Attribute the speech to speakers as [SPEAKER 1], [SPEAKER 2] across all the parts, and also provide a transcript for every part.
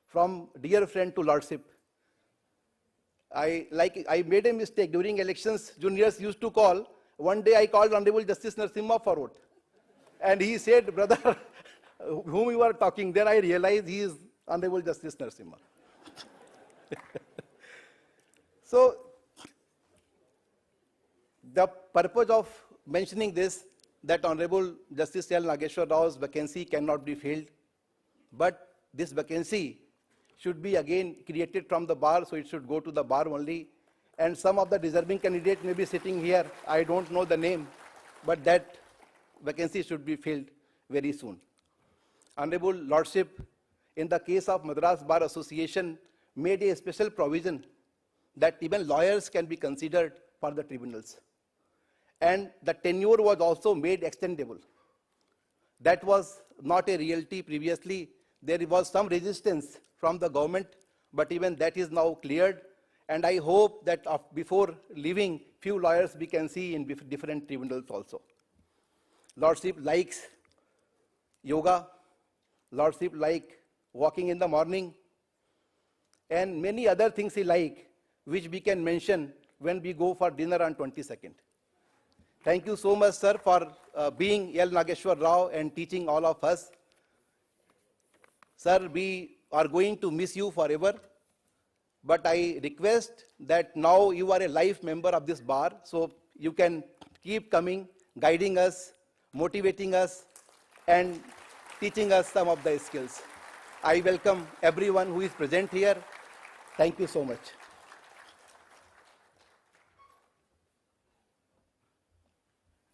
[SPEAKER 1] from dear friend to lordship. I made a mistake during elections. Juniors used to call. One day I called Honorable Justice Narasimha for vote. And he said, brother, whom you are talking? Then I realized he is Honorable Justice Narasimha. So, the purpose of mentioning this, that Honorable Justice L. Nageswara Rao's vacancy cannot be filled, but this vacancy should be again created from the bar, so it should go to the bar only. And some of the deserving candidates may be sitting here. I don't know the name, but that vacancy should be filled very soon. Honorable Lordship, in the case of Madras Bar Association, made a special provision that even lawyers can be considered for the tribunals. And the tenure was also made extendable. That was not a reality previously. There was some resistance from the government, but even that is now cleared. And I hope that before leaving, few lawyers we can see in different tribunals also. Lordship likes yoga, Lordship like walking in the morning, and many other things he like, which we can mention when we go for dinner on 22nd. Thank you so much, sir, for being L. Nageswara Rao and teaching all of us. Sir, we are going to miss you forever, but I request that now you are a life member of this bar, so you can keep coming, guiding us, motivating us, and teaching us some of the skills. I welcome everyone who is present here. Thank you so much.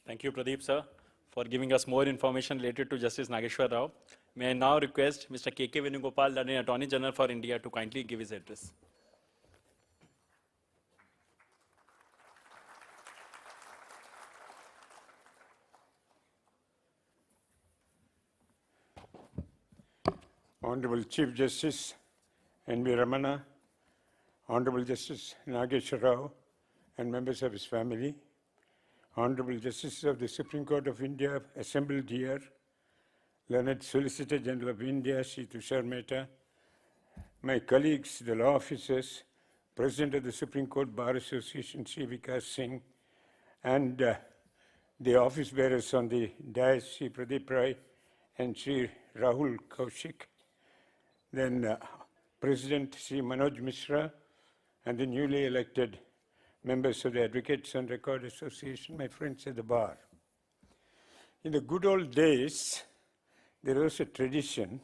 [SPEAKER 2] Thank you, Pradeep, sir, for giving us more information related to Justice Nageswara Rao. May I now request Mr. K.K. Venugopal, the Attorney General for India, to kindly give his address.
[SPEAKER 3] Honorable Chief Justice N.B. Ramana, Honorable Justice Nageswara Rao, and members of his family, Honorable Justices of the Supreme Court of India assembled here, Learned Solicitor General of India, Shri Tushar Mehta, my colleagues, the law officers, President of the Supreme Court Bar Association, Shri Vikas Singh, and the office bearers on the dais, Shri Pradeep Rai and Shri Rahul Kaushik, then President Shri Manoj Mishra, and the newly elected members of the Advocates on Record Association, my friends at the bar. In the good old days, there was a tradition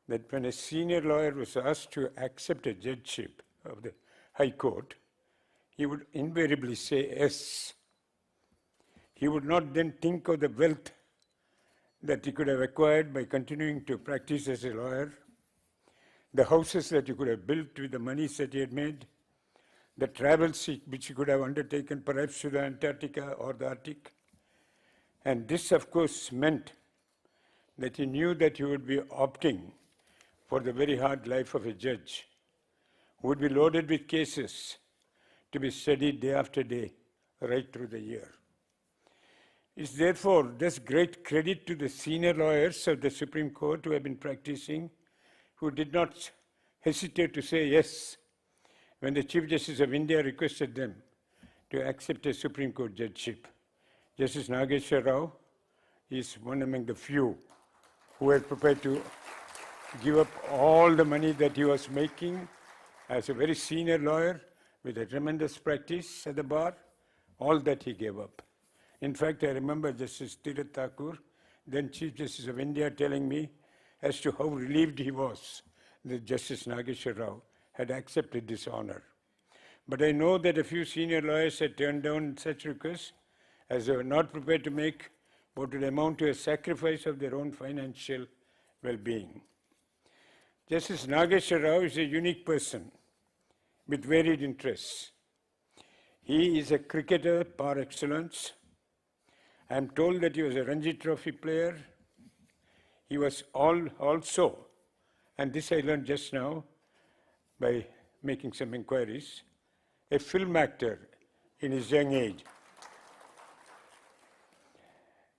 [SPEAKER 3] that when a senior lawyer was asked to accept a judgeship of the High Court, he would invariably say yes. He would not then think of the wealth that he could have acquired by continuing to practice as a lawyer, the houses that he could have built with the monies that he had made, the travels which he could have undertaken perhaps to the Antarctica or the Arctic. And this, of course, meant that he knew that he would be opting for the very hard life of a judge, who would be loaded with cases to be studied day after day, right through the year. It's therefore this great credit to the senior lawyers of the Supreme Court who have been practicing, who did not hesitate to say yes when the Chief Justice of India requested them to accept a Supreme Court judgeship. Justice Nageswara Rao is one among the few who were prepared to give up all the money that he was making as a very senior lawyer with a tremendous practice at the bar, all that he gave up. In fact, I remember Justice Tirath Thakur, then Chief Justice of India, telling me as to how relieved he was that Justice Nageswara Rao had accepted this honor. But I know that a few senior lawyers had turned down such requests as they were not prepared to make what would amount to a sacrifice of their own financial well-being. Justice Nageswara Rao is a unique person with varied interests. He is a cricketer par excellence. I am told that he was a Ranji Trophy player. He was also, and this I learned just now by making some inquiries, a film actor in his young age.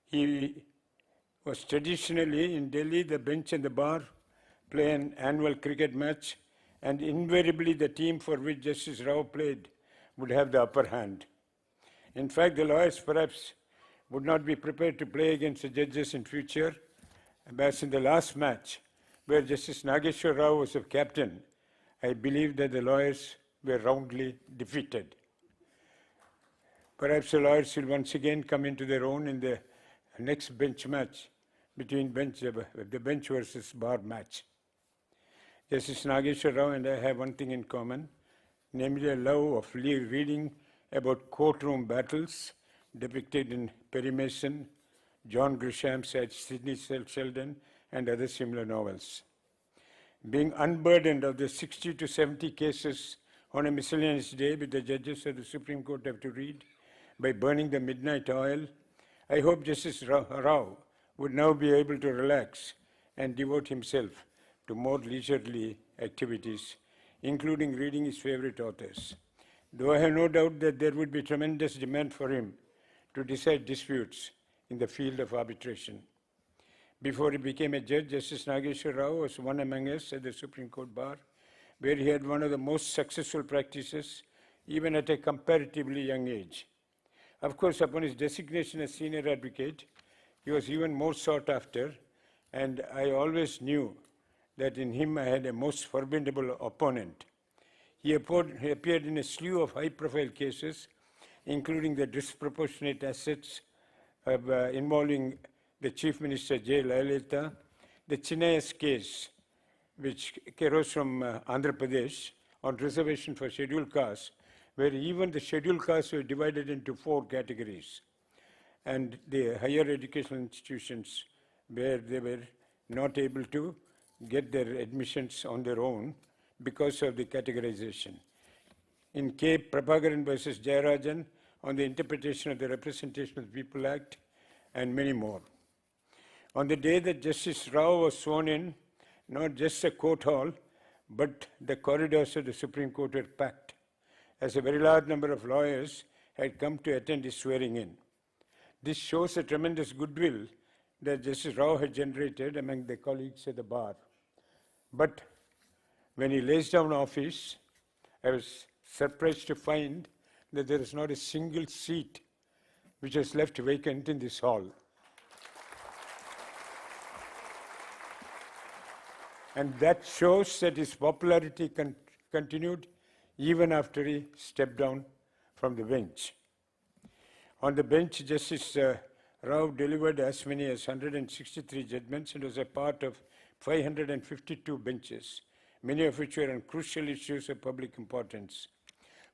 [SPEAKER 3] He was traditionally in Delhi, the bench and the bar play an annual cricket match, and invariably the team for which Justice Rao played would have the upper hand. In fact, the lawyers perhaps would not be prepared to play against the judges in future, as in the last match, where Justice Nageswara Rao was the captain, I believe that the lawyers were roundly defeated. Perhaps the lawyers will once again come into their own in the next bench match between the bench versus bar match. Justice Nageswara Rao and I have one thing in common, namely a love of reading about courtroom battles depicted in Perry Mason, John Grisham's Sidney Sheldon, and other similar novels. Being unburdened of the 60 to 70 cases on a miscellaneous day which the judges of the Supreme Court have to read by burning the midnight oil, I hope Justice Rao would now be able to relax and devote himself to more leisurely activities, including reading his favorite authors. Though I have no doubt that there would be tremendous demand for him to decide disputes in the field of arbitration. Before he became a judge, Justice Nageswara Rao was one among us at the Supreme Court bar, where he had one of the most successful practices, even at a comparatively young age. Of course, upon his designation as senior advocate, he was even more sought after, and I always knew that in him I had a most formidable opponent. He appeared in a slew of high-profile cases, including the disproportionate assets involving the Chief Minister J. Jayalalitha, the Chinnayas case, which arose from Andhra Pradesh on reservation for scheduled castes, where even the scheduled castes were divided into 4 categories, and the higher educational institutions where they were not able to get their admissions on their own because of the categorization. In K. Prabhakaran versus Jayarajan on the interpretation of the Representation of the People Act, and many more. On the day that Justice Rao was sworn in, not just the court hall, but the corridors of the Supreme Court were packed, as a very large number of lawyers had come to attend his swearing in. This shows a tremendous goodwill that Justice Rao had generated among the colleagues at the bar. But when he lays down office, I was surprised to find that there is not a single seat which was left vacant in this hall. And that shows that his popularity continued even after he stepped down from the bench. On the bench, Justice Rao delivered as many as 163 judgments and was a part of 552 benches, many of which were on crucial issues of public importance.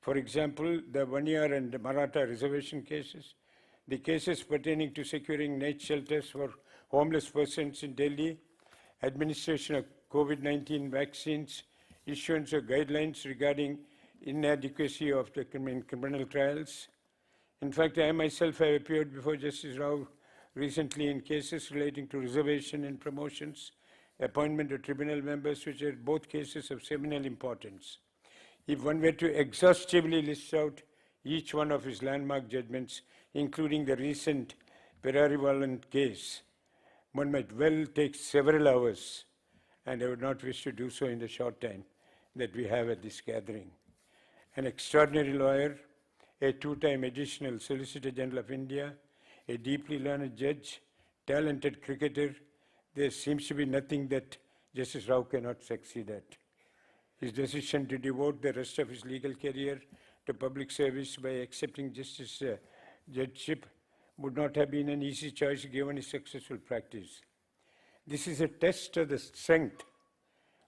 [SPEAKER 3] For example, the Vaniyar and Maratha reservation cases, the cases pertaining to securing night shelters for homeless persons in Delhi, administration of COVID-19 vaccines, issuance of guidelines regarding inadequacy of the criminal trials. In fact, I myself have appeared before Justice Rao recently in cases relating to reservation and promotions, appointment of tribunal members, which are both cases of seminal importance. If one were to exhaustively list out each one of his landmark judgments, including the recent Perarivalan case, one might well take several hours, and I would not wish to do so in the short time that we have at this gathering. An extraordinary lawyer, a 2-time additional Solicitor General of India, a deeply learned judge, talented cricketer, there seems to be nothing that Justice Rao cannot succeed at. His decision to devote the rest of his legal career to public service by accepting justice judgeship would not have been an easy choice given his successful practice. This is a test of the strength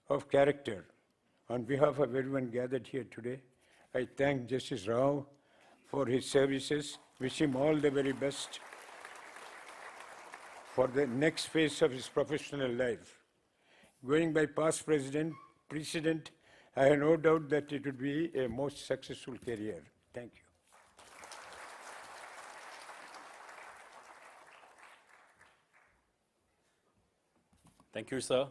[SPEAKER 3] of character. On behalf of everyone gathered here today, I thank Justice Rao for his services, wish him all the very best for the next phase of his professional life. Going by past precedent, I have no doubt that it would be a most successful career. Thank you.
[SPEAKER 2] Thank you, sir.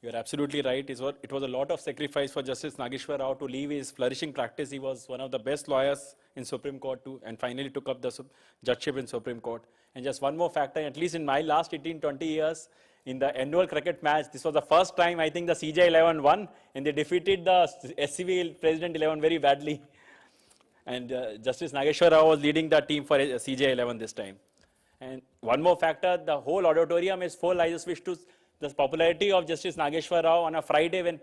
[SPEAKER 2] You're absolutely right. It was a lot of sacrifice for Justice Nageswara Rao to leave his flourishing practice. He was one of the best lawyers in Supreme Court and finally took up the judgeship in Supreme Court. And just one more factor, at least in my last 18, 20 years, in the annual cricket match. This was the first time I think the CJI 11 won, and they defeated the SCB President 11 very badly. And Justice Nageswara Rao was leading the team for CJI 11 this time. And one more factor, the whole auditorium is full. I just wish to, the popularity of Justice Nageswara Rao on a Friday when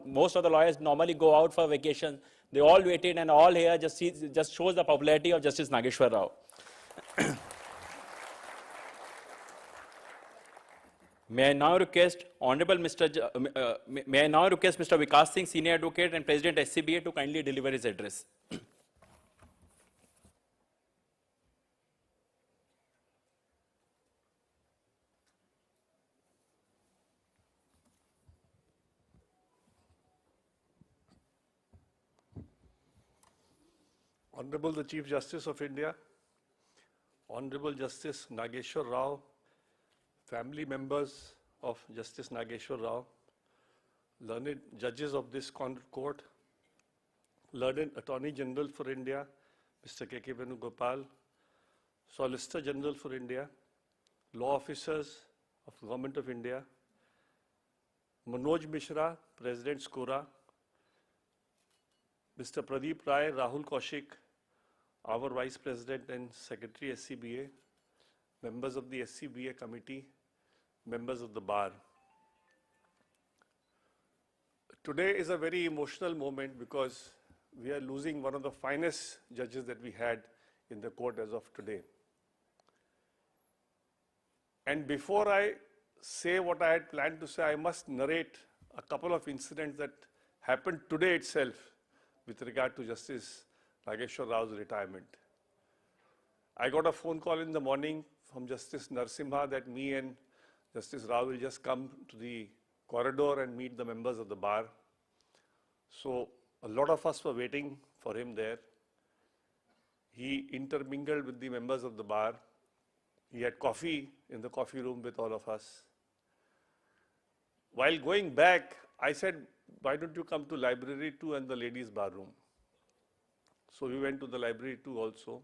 [SPEAKER 2] most of the lawyers normally go out for vacation, they all waited and all here just shows the popularity of Justice Nageswara Rao. May I now request Mr. Vikas Singh, Senior Advocate and President SCBA, to kindly deliver his address.
[SPEAKER 4] Honorable the Chief Justice of India, Honorable Justice Nageswara Rao, family members of Justice Nageswara Rao, learned judges of this court, learned Attorney General for India, Mr. K.K. Venugopal, Solicitor General for India, law officers of the Government of India, Manoj Mishra, President SCORA, Mr. Pradeep Rai, Rahul Kaushik, our Vice President and Secretary SCBA, members of the SCBA committee, members of the bar. Today is a very emotional moment because we are losing one of the finest judges that we had in the court as of today. And before I say what I had planned to say, I must narrate a couple of incidents that happened today itself with regard to Justice Nageswara Rao's retirement. I got a phone call in the morning from Justice Narasimha that me and Justice Rao will just come to the corridor and meet the members of the bar. So a lot of us were waiting for him there. He intermingled with the members of the bar. He had coffee in the coffee room with all of us. While going back, I said, why don't you come to library 2 and the ladies' bar room? So we went to the library 2 also.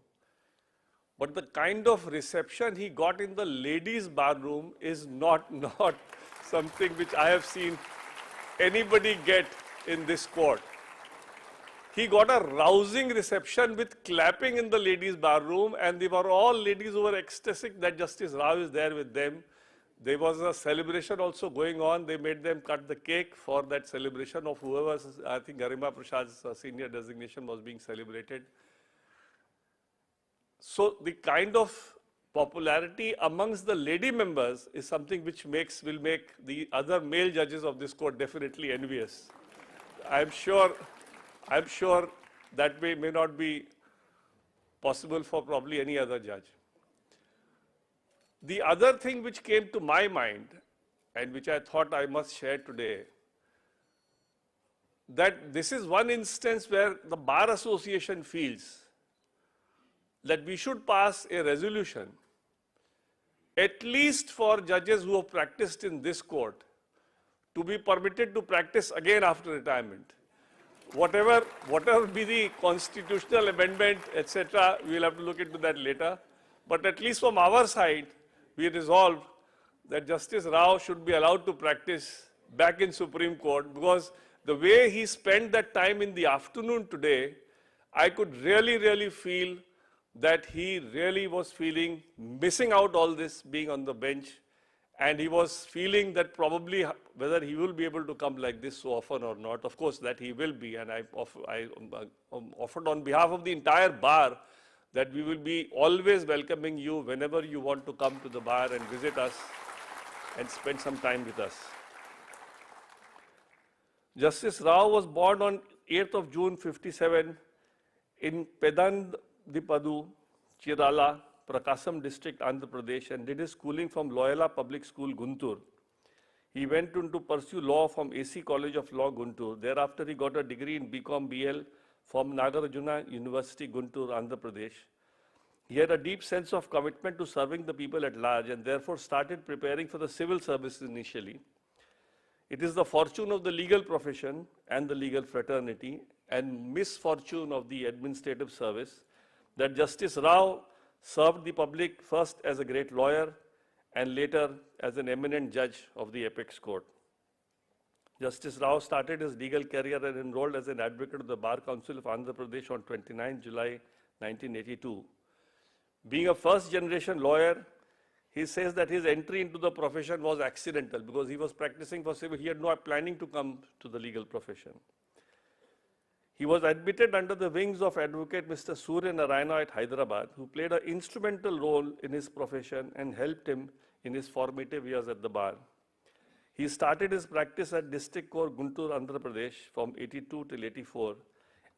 [SPEAKER 4] But the kind of reception he got in the ladies' bar room is not something which I have seen anybody get in this court. He got a rousing reception with clapping in the ladies' bar room, and they were all ladies who were ecstatic that Justice Rao is there with them. There was a celebration also going on. They made them cut the cake for that celebration of whoever, I think Garima Prasad's senior designation was being celebrated. So the kind of popularity amongst the lady members is something which will make the other male judges of this court definitely envious. I'm sure that may not be possible for probably any other judge. The other thing which came to my mind and which I thought I must share today, that this is one instance where the Bar Association feels that we should pass a resolution, at least for judges who have practiced in this court, to be permitted to practice again after retirement. Whatever be the constitutional amendment, etc., we will have to look into that later. But at least from our side, we resolved that Justice Rao should be allowed to practice back in Supreme Court, because the way he spent that time in the afternoon today, I could really feel that he really was missing out all this being on the bench, and he was feeling that probably whether he will be able to come like this so often or not. Of course, that he will be, and I offered on behalf of the entire bar that we will be always welcoming you whenever you want to come to the bar and visit us and spend some time with us. Justice Rao was born on 8th of June 57 in Pedandipadu, Chirala, Prakasam district, Andhra Pradesh, and did his schooling from Loyola Public School, Guntur. He went on to pursue law from AC College of Law, Guntur. Thereafter, he got a degree in BCom BL from Nagarjuna University, Guntur, Andhra Pradesh. He had a deep sense of commitment to serving the people at large and therefore started preparing for the civil service initially. It is the fortune of the legal profession and the legal fraternity and misfortune of the administrative service that Justice Rao served the public first as a great lawyer and later as an eminent judge of the Apex Court. Justice Rao started his legal career and enrolled as an advocate of the Bar Council of Andhra Pradesh on 29 July 1982. Being a first-generation lawyer, he says that his entry into the profession was accidental because he was practicing for civil. He had no planning to come to the legal profession. He was admitted under the wings of advocate Mr. Surya Narayana at Hyderabad, who played an instrumental role in his profession and helped him in his formative years at the bar. He started his practice at District Court, Guntur, Andhra Pradesh from 82 till 84.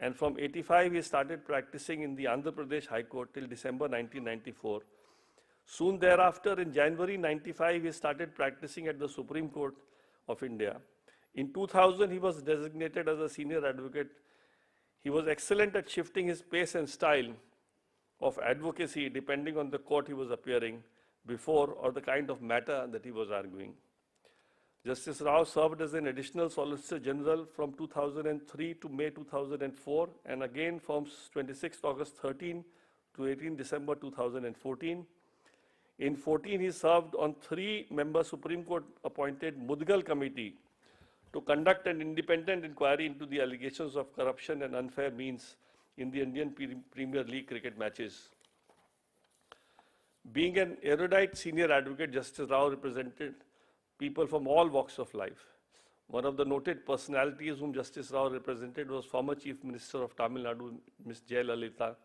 [SPEAKER 4] And from 85, he started practicing in the Andhra Pradesh High Court till December 1994. Soon thereafter, in January 95, he started practicing at the Supreme Court of India. In 2000, he was designated as a senior advocate. He was excellent at shifting his pace and style of advocacy depending on the court he was appearing before or the kind of matter that he was arguing. Justice Rao served as an additional Solicitor General from 2003 to May 2004 and again from 26 August 13 to 18 December 2014. In 14, he served on 3-member Supreme Court appointed Mudgal Committee to conduct an independent inquiry into the allegations of corruption and unfair means in the Indian Premier League cricket matches. Being an erudite senior advocate, Justice Rao represented people from all walks of life. One of the noted personalities whom Justice Rao represented was former Chief Minister of Tamil Nadu, Ms. Jayalalitha.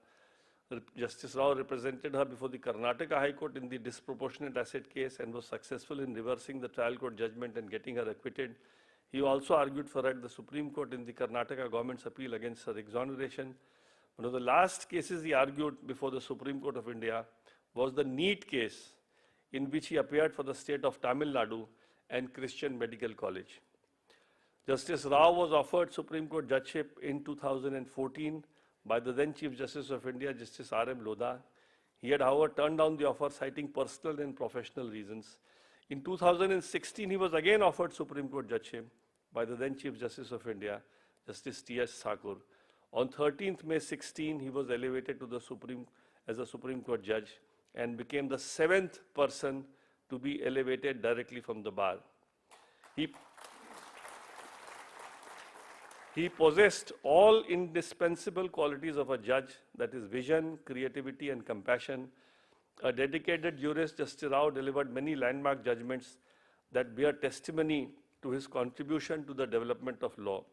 [SPEAKER 4] Justice Rao represented her before the Karnataka High Court in the disproportionate asset case and was successful in reversing the trial court judgment and getting her acquitted. He also argued for her at the Supreme Court in the Karnataka government's appeal against her exoneration. One of the last cases he argued before the Supreme Court of India was the NEET case, in which he appeared for the state of Tamil Nadu and Christian Medical College. Justice Rao was offered Supreme Court judgeship in 2014 by the then Chief Justice of India, Justice R.M. Lodha. He had, however, turned down the offer, citing personal and professional reasons. In 2016, he was again offered Supreme Court judgeship by the then Chief Justice of India, Justice T.S. Thakur. On 13th May 16, he was elevated to the as a Supreme Court judge and became the 7th person to be elevated directly from the bar. He possessed all indispensable qualities of a judge, that is vision, creativity, and compassion. A dedicated jurist, Justice Rao delivered many landmark judgments that bear testimony to his contribution to the development of law.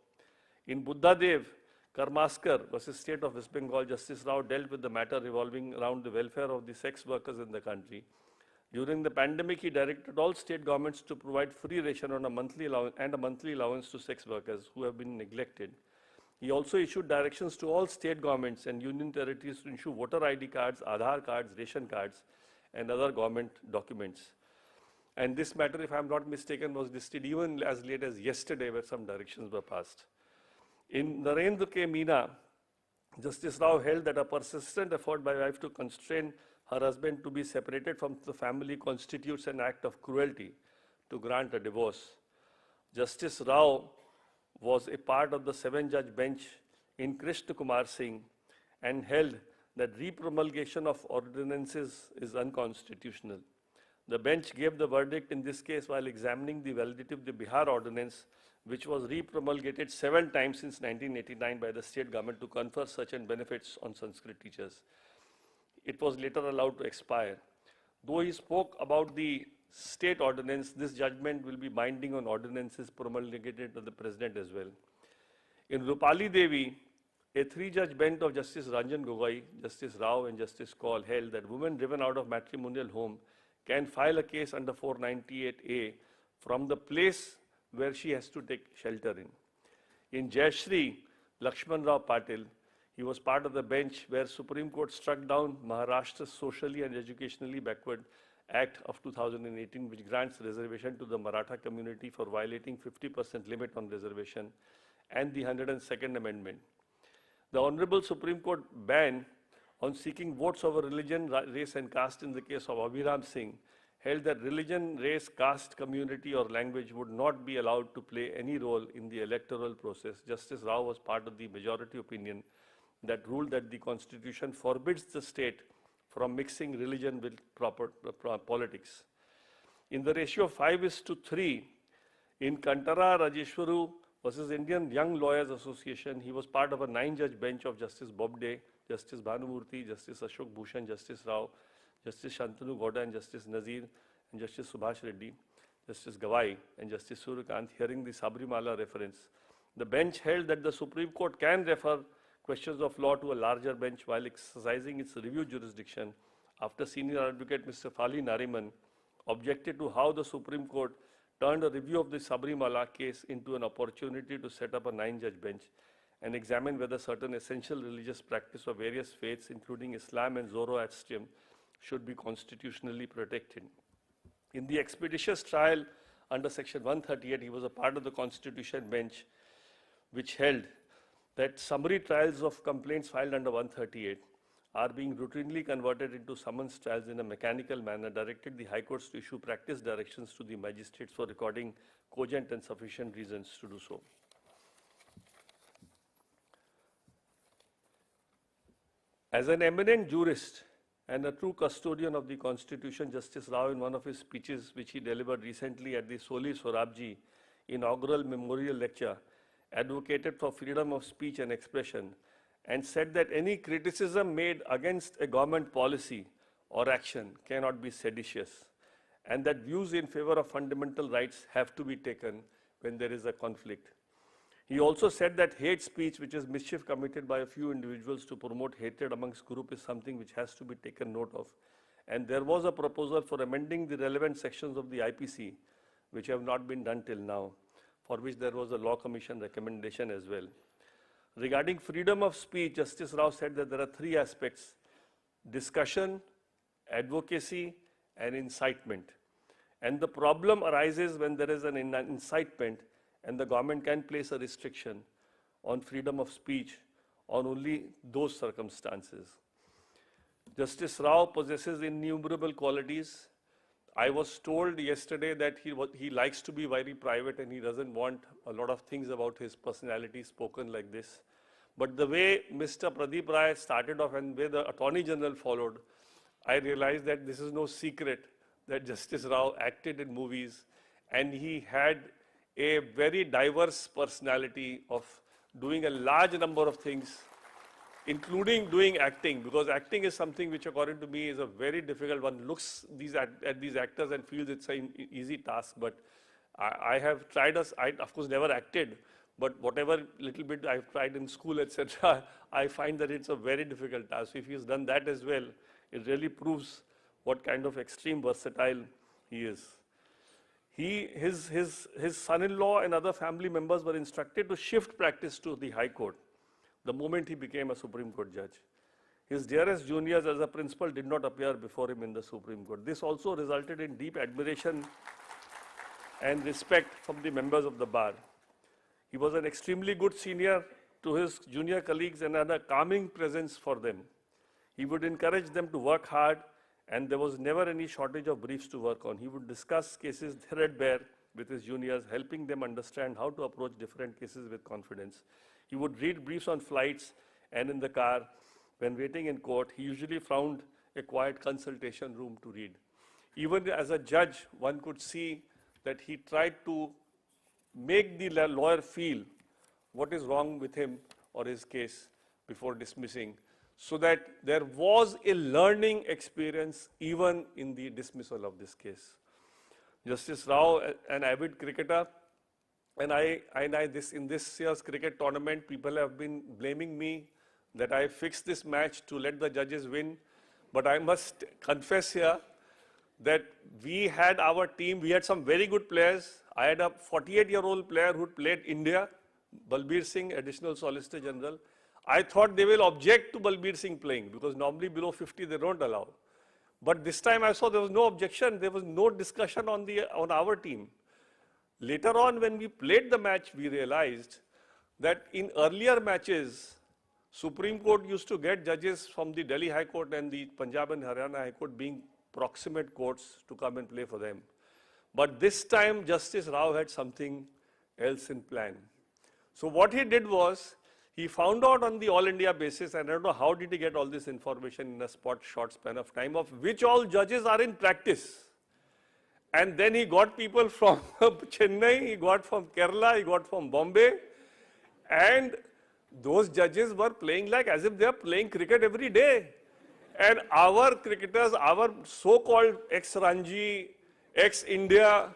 [SPEAKER 4] In Buddhadev Karmaskar versus State of West Bengal, Justice Rao dealt with the matter revolving around the welfare of the sex workers in the country. During the pandemic, he directed all state governments to provide free ration on a monthly allowance to sex workers who have been neglected. He also issued directions to all state governments and union territories to issue voter ID cards, Aadhaar cards, ration cards, and other government documents. And this matter, if I am not mistaken, was listed even as late as yesterday where some directions were passed. In Narendra K. Meena, Justice Rao held that a persistent effort by wife to constrain her husband to be separated from the family constitutes an act of cruelty to grant a divorce. Justice Rao was a part of the 7-judge bench in Krishna Kumar Singh and held that repromulgation of ordinances is unconstitutional. The bench gave the verdict in this case while examining the validity of the Bihar ordinance, which was repromulgated 7 times since 1989 by the state government to confer certain benefits on Sanskrit teachers. It was later allowed to expire. Though he spoke about the state ordinance, this judgment will be binding on ordinances promulgated by the president as well. In Rupali Devi, a 3-judge bench of Justice Ranjan Gogoi, Justice Rao, and Justice Kaul held that women driven out of matrimonial home can file a case under 498A from the place where she has to take shelter in. In Jayashri Lakshman Rao Patil, he was part of the bench where Supreme Court struck down Maharashtra's Socially and Educationally Backward Act of 2018, which grants reservation to the Maratha community for violating 50% limit on reservation, and the 102nd Amendment. The Honorable Supreme Court ban on seeking votes over religion, race and caste in the case of Abhiram Singh held that religion, race, caste, community or language would not be allowed to play any role in the electoral process. Justice Rao was part of the majority opinion that ruled that the Constitution forbids the state from mixing religion with politics. in the ratio of 5:3 in Kantara Rajeshwaru versus Indian Young Lawyers Association. He was part of a 9-judge bench of Justice Bobde, Justice Bhanumurthy, Justice Ashok Bhushan, Justice Rao, Justice Shantanu Gowda and Justice Nazir, and Justice Subhash Reddy, Justice Gawai and Justice Suryakant, hearing the Sabrimala reference. The bench held that the Supreme Court can refer questions of law to a larger bench while exercising its review jurisdiction after senior advocate Mr. Fali Nariman objected to how the Supreme Court turned a review of the Sabrimala case into an opportunity to set up a 9-judge bench and examine whether certain essential religious practice of various faiths, including Islam and Zoroastrianism, should be constitutionally protected. In the expeditious trial under Section 138, he was a part of the Constitution bench, which held that summary trials of complaints filed under 138 are being routinely converted into summons trials in a mechanical manner, directed the High Courts to issue practice directions to the magistrates for recording cogent and sufficient reasons to do so. As an eminent jurist and a true custodian of the Constitution, Justice Rao, in one of his speeches which he delivered recently at the Soli Sorabji inaugural memorial lecture, advocated for freedom of speech and expression and said that any criticism made against a government policy or action cannot be seditious, and that views in favor of fundamental rights have to be taken when there is a conflict. He also said that hate speech, which is mischief committed by a few individuals to promote hatred amongst group, is something which has to be taken note of. And there was a proposal for amending the relevant sections of the IPC, which have not been done till now, for which there was a Law Commission recommendation as well. Regarding freedom of speech, Justice Rao said that there are 3 aspects: discussion, advocacy, and incitement. And the problem arises when there is an incitement and the government can place a restriction on freedom of speech on only those circumstances. Justice Rao possesses innumerable qualities. I was told yesterday that he likes to be very private and he doesn't want a lot of things about his personality spoken like this. But the way Mr. Pradeep Rai started off and the way the Attorney General followed, I realized that this is no secret that Justice Rao acted in movies and he had a very diverse personality of doing a large number of things, including doing acting, because acting is something which, according to me, is a very difficult one. Looks at these actors and feels it's an easy task, but I have tried, I of course never acted, but whatever little bit I've tried in school, etc., I find that it's a very difficult task. So if he's done that as well, it really proves what kind of extreme versatile he is. His son-in-law and other family members were instructed to shift practice to the High Court the moment he became a Supreme Court judge. His dearest juniors as a principal did not appear before him in the Supreme Court. This also resulted in deep admiration and respect from the members of the bar. He was an extremely good senior to his junior colleagues and had a calming presence for them. He would encourage them to work hard, and there was never any shortage of briefs to work on. He would discuss cases threadbare with his juniors, helping them understand how to approach different cases with confidence. He would read briefs on flights and in the car. When waiting in court, he usually found a quiet consultation room to read. Even as a judge, one could see that he tried to make the lawyer feel what is wrong with him or his case before dismissing, so that there was a learning experience even in the dismissal of this case. Justice Rao, an avid cricketer, and in this year's cricket tournament, people have been blaming me that I fixed this match to let the judges win. But I must confess here that we had our team, we had some very good players. I had a 48-year-old player who played India, Balbir Singh, Additional Solicitor General. I thought they will object to Balbir Singh playing because normally below 50 they don't allow. But this time I saw there was no objection, there was no discussion on our team. Later on, when we played the match, we realized that in earlier matches, Supreme Court used to get judges from the Delhi High Court and the Punjab and Haryana High Court being proximate courts to come and play for them. But this time, Justice Rao had something else in plan. So what he did was, he found out on the all India basis, and I don't know how did he get all this information in a short span of time, of which all judges are in practice. And then he got people from Chennai, he got from Kerala, he got from Bombay. And those judges were playing like as if they are playing cricket every day. And our cricketers, our so-called ex-Ranji, ex-India,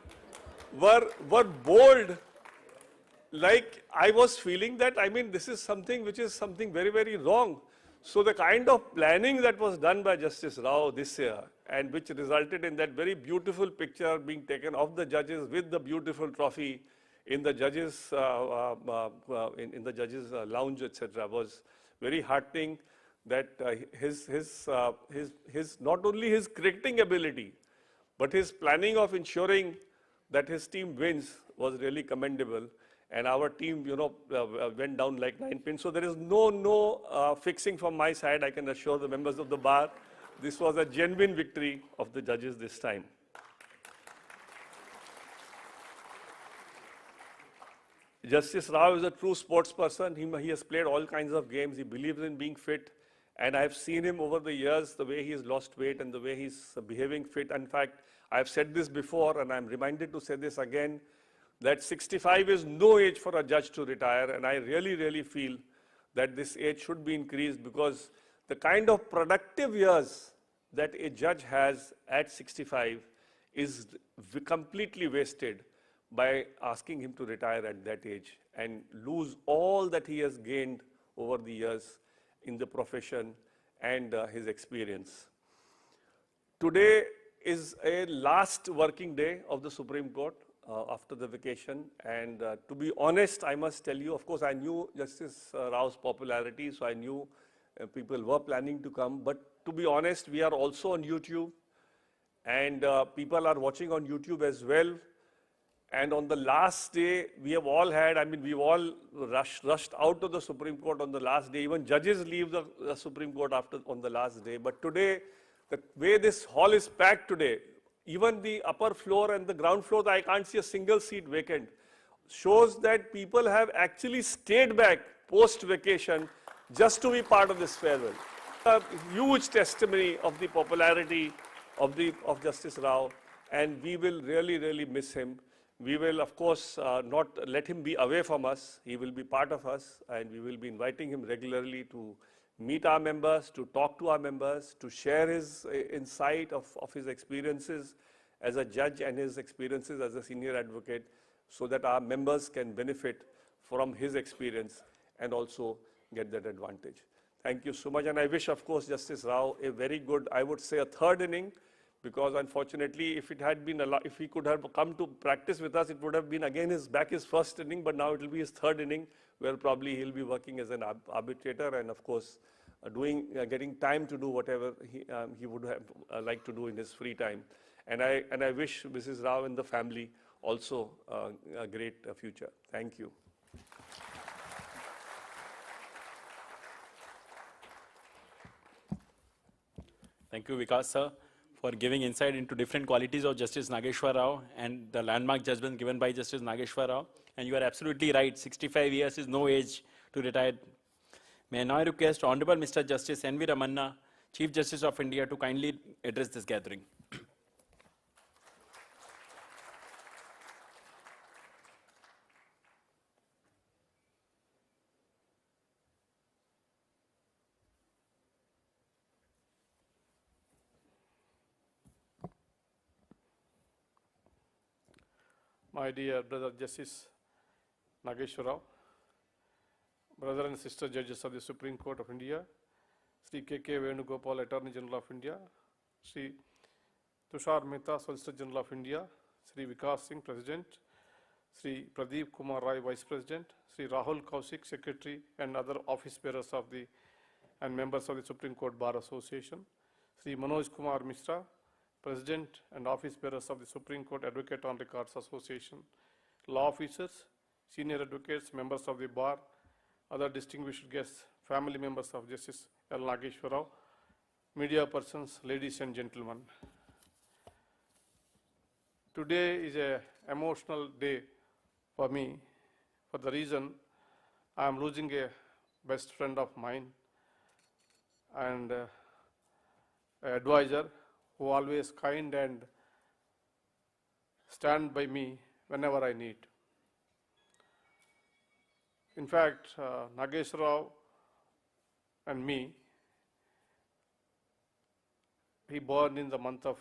[SPEAKER 4] were bold. Like I was feeling that, I mean, this is something which is something very, very wrong. So the kind of planning that was done by Justice Rao this year, and which resulted in that very beautiful picture being taken of the judges with the beautiful trophy in the judges, in the judges' lounge, etc., was very heartening. That his not only his cricketing ability, but his planning of ensuring that his team wins was really commendable. And our team, you know, went down like 9 pins. So there is no fixing from my side. I can assure the members of the bar, this was a genuine victory of the judges this time. Justice Rao is a true sports person. He has played all kinds of games. He believes in being fit. And I've seen him over the years, the way he's lost weight and the way he's behaving fit. In fact, I've said this before, and I'm reminded to say this again, that 65 is no age for a judge to retire. And I really, really feel that this age should be increased, because the kind of productive years that a judge has at 65 is completely wasted by asking him to retire at that age and lose all that he has gained over the years in the profession and his experience. Today is a last working day of the Supreme Court after the vacation, and to be honest, I must tell you, of course I knew Justice Rao's popularity, so I knew people were planning to come, but to be honest, we are also on YouTube, and people are watching on YouTube as well. And on the last day, we have all had, I mean, we've all rushed out to the Supreme Court on the last day. Even judges leave the Supreme Court on the last day. But today, the way this hall is packed today, even the upper floor and the ground floor, I can't see a single seat vacant, shows that people have actually stayed back post-vacation just to be part of this farewell. A huge testimony of the popularity of Justice Rao, and we will really, really miss him. We will, of course, not let him be away from us. He will be part of us, and we will be inviting him regularly to meet our members, to talk to our members, to share his insight of his experiences as a judge and his experiences as a senior advocate, so that our members can benefit from his experience and also get that advantage. Thank you so much. And I wish, of course, Justice Rao a very good, I would say, a third inning, because unfortunately, if it had been if he could have come to practice with us, it would have been again his first inning, but now it will be his third inning, where probably he'll be working as an arbitrator and, of course, getting time to do whatever he would have liked to do in his free time. And I wish Mrs. Rao and the family also a great future. Thank you.
[SPEAKER 2] Thank you, Vikas sir, for giving insight into different qualities of Justice Nageswara Rao and the landmark judgment given by Justice Nageswara Rao. And you are absolutely right, 65 years is no age to retire. May I now request Honorable Mr. Justice N.V. Ramana, Chief Justice of India, to kindly address this gathering.
[SPEAKER 5] My dear brother Justice Nageswara Rao, brother and sister judges of the Supreme Court of India, Sri K.K. Venugopal, Attorney General of India, Sri Tushar Mehta, Solicitor General of India, Sri Vikas Singh, President, Sri Pradeep Kumar Rai, Vice President, Sri Rahul Kaushik, Secretary, and other office bearers of and members of the Supreme Court Bar Association, Sri Manoj Kumar Mishra, President and office bearers of the Supreme Court Advocate on Records Association, law officers, senior advocates, members of the bar, other distinguished guests, family members of Justice L. Nageswara Rao, media persons, ladies and gentlemen. Today is an emotional day for me, for the reason I am losing a best friend of mine and an advisor who always kind and stand by me whenever I need. In fact, Nageswara Rao and me, he born in the month of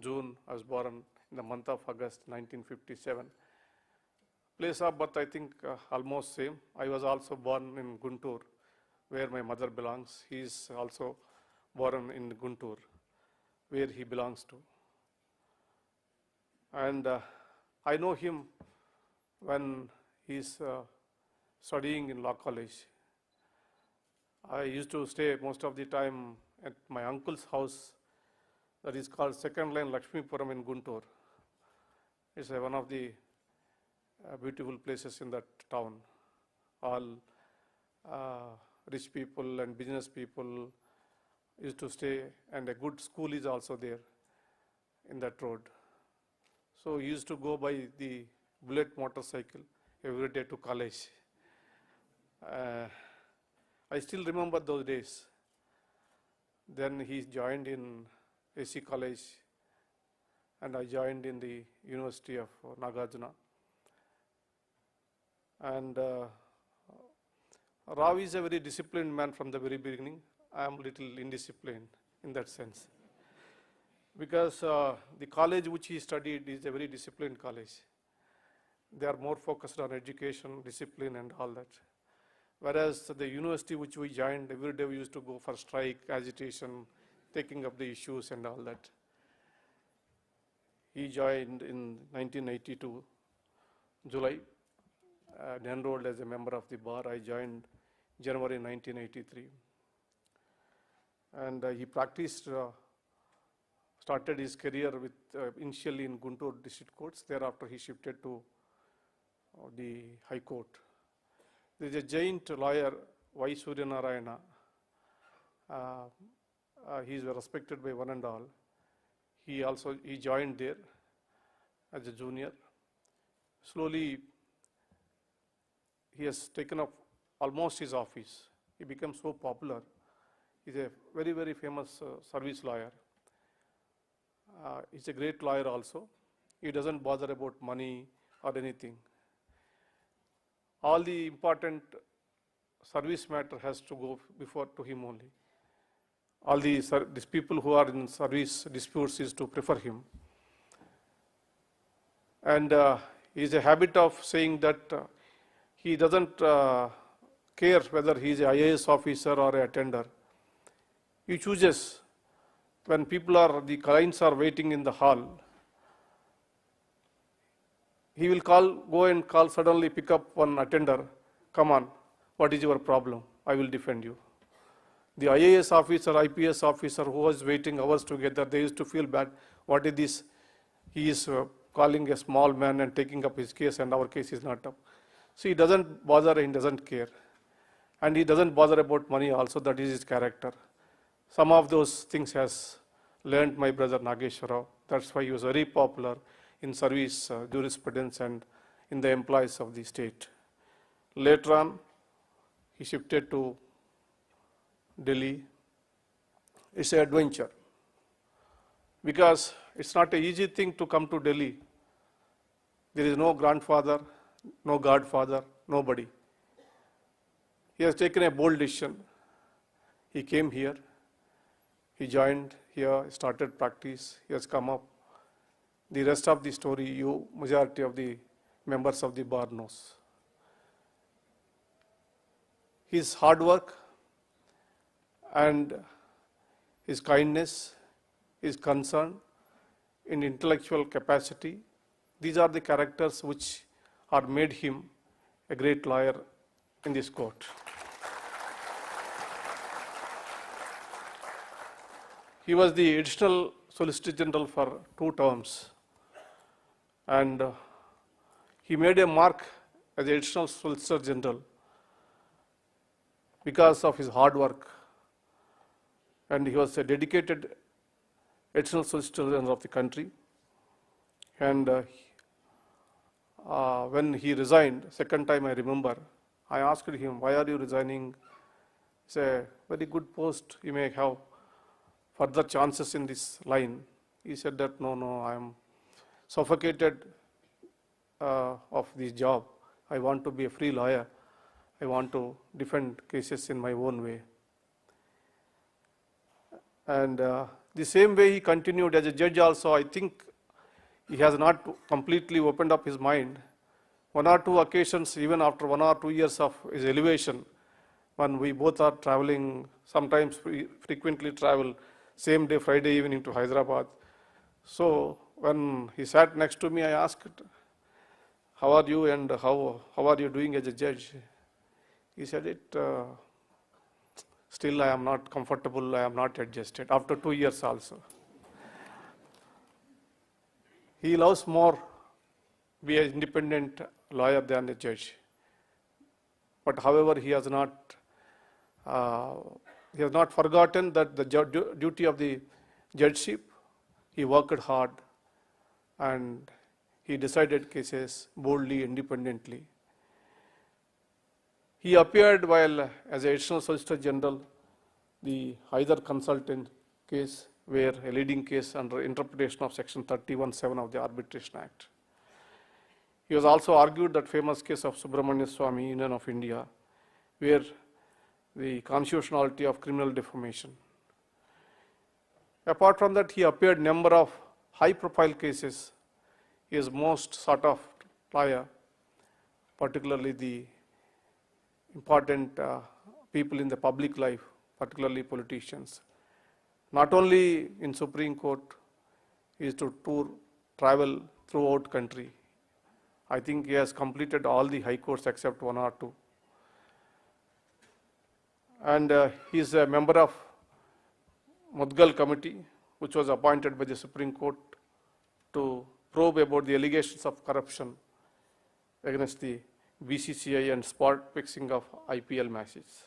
[SPEAKER 5] June, I was born in the month of August 1957. Place of birth, I think, almost same. I was also born in Guntur, where my mother belongs. He is also born in Guntur, where he belongs to. And I know him when he is studying in law college. I used to stay most of the time at my uncle's house, that is called Second Line Lakshmipuram in Guntur. It's one of the beautiful places in that town. All rich people and business people used to stay, and a good school is also there in that road. So he used to go by the bullet motorcycle every day to college. I still remember those days. Then he joined in AC College, and I joined in the University of Nagarjuna. And Rao is a very disciplined man from the very beginning. I am a little indisciplined in that sense. Because the college which he studied is a very disciplined college. They are more focused on education, discipline and all that. Whereas the university which we joined, every day we used to go for strike, agitation, taking up the issues and all that. He joined in 1982, July, and enrolled as a member of the bar. I joined January 1983. And he practiced, started his career with initially in Guntur district courts. Thereafter he shifted to the High Court. There is a giant lawyer, Y. Suryanarayana. He is respected by one and all. He joined there as a junior. Slowly, he has taken up almost his office. He became so popular. He's a very, very famous service lawyer. He's a great lawyer also. He doesn't bother about money or anything. All the important service matter has to go before to him only. All these people who are in service disputes is to prefer him. And he has a habit of saying that he doesn't care whether he is an IAS officer or a attender. He chooses when the clients are waiting in the hall. He will go and call, suddenly pick up one attender. Come on, what is your problem? I will defend you. The IAS officer, IPS officer who was waiting hours together, they used to feel bad. What is this? He is calling a small man and taking up his case, and our case is not up. So he doesn't bother, he doesn't care. And he doesn't bother about money also, that is his character. Some of those things has learned my brother Nageswara Rao. That's why he was very popular in service jurisprudence and in the employees of the state. Later on, he shifted to Delhi. It's an adventure because it's not an easy thing to come to Delhi. There is no grandfather, no godfather, nobody. He has taken a bold decision. He came here, he joined here, started practice, he has come up. The rest of the story, majority of the members of the bar knows. His hard work and his kindness, his concern in intellectual capacity, these are the characters which are made him a great lawyer in this court. He was the additional Solicitor General for 2 terms. And he made a mark as the additional Solicitor General because of his hard work. And he was a dedicated additional Solicitor General of the country. And when he resigned, second time I remember, I asked him, why are you resigning? It's a very good post, you may have further chances in this line. He said that, no, I am suffocated of this job. I want to be a free lawyer. I want to defend cases in my own way. And the same way he continued as a judge also, I think he has not completely opened up his mind. One or two occasions, even after 1 or 2 years of his elevation, when we both are traveling, sometimes we frequently travel, same day, Friday evening to Hyderabad. So when he sat next to me, I asked, how are you and how are you doing as a judge? He said, still I am not comfortable, I am not adjusted, after 2 years also. He loves more be an independent lawyer than a judge. But however, he has not forgotten that the duty of the judgeship. He worked hard and he decided cases boldly, independently. He appeared while as Additional Solicitor General, the Hyder consultant case, where a leading case under interpretation of Section 31(7) of the Arbitration Act. He was also argued that famous case of Subramanya Swamy, Union of India, where the constitutionality of criminal defamation. Apart from that, he appeared number of high-profile cases. He is most sought of lawyer, particularly the important people in the public life, particularly politicians. Not only in Supreme Court, he is to travel throughout country. I think he has completed all the high courts except 1 or 2. And he is a member of Hon'ble committee, which was appointed by the Supreme Court to probe about the allegations of corruption against the BCCI and spot fixing of IPL matches.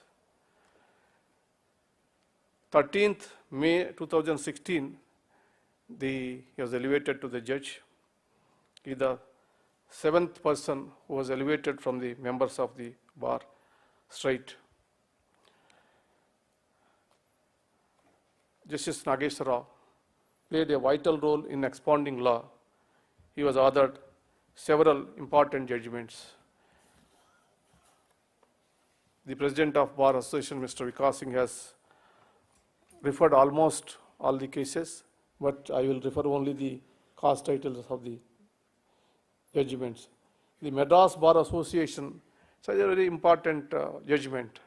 [SPEAKER 5] 13th May 2016, he was elevated to the judge. He is the 7th person who was elevated from the members of the bar straight. Justice Nageswara Rao played a vital role in expounding law. He was authored several important judgments. The President of Bar Association, Mr. Vikas Singh, has referred almost all the cases, but I will refer only the cause titles of the judgments. The Madras Bar Association is a very important judgment.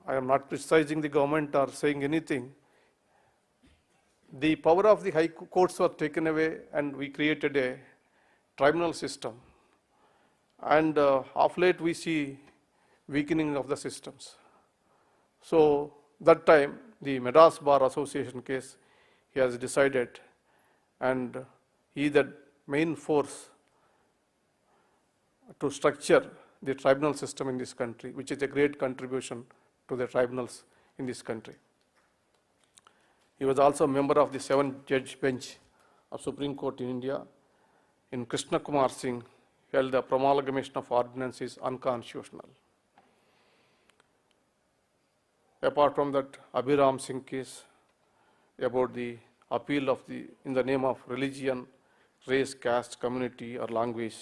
[SPEAKER 5] I am not criticizing the government or saying anything. The power of the high courts was taken away and we created a tribunal system. And of late we see weakening of the systems. So that time, the Madras Bar Association case, he has decided, and he is the main force to structure the tribunal system in this country, which is a great contribution to the tribunals in this country. He was also a member of the 7-judge bench of Supreme Court in India. In Krishna Kumar Singh held the promulgation of ordinance is unconstitutional. Apart from that, Abhiram Singh case about the appeal of in the name of religion, race, caste, community or language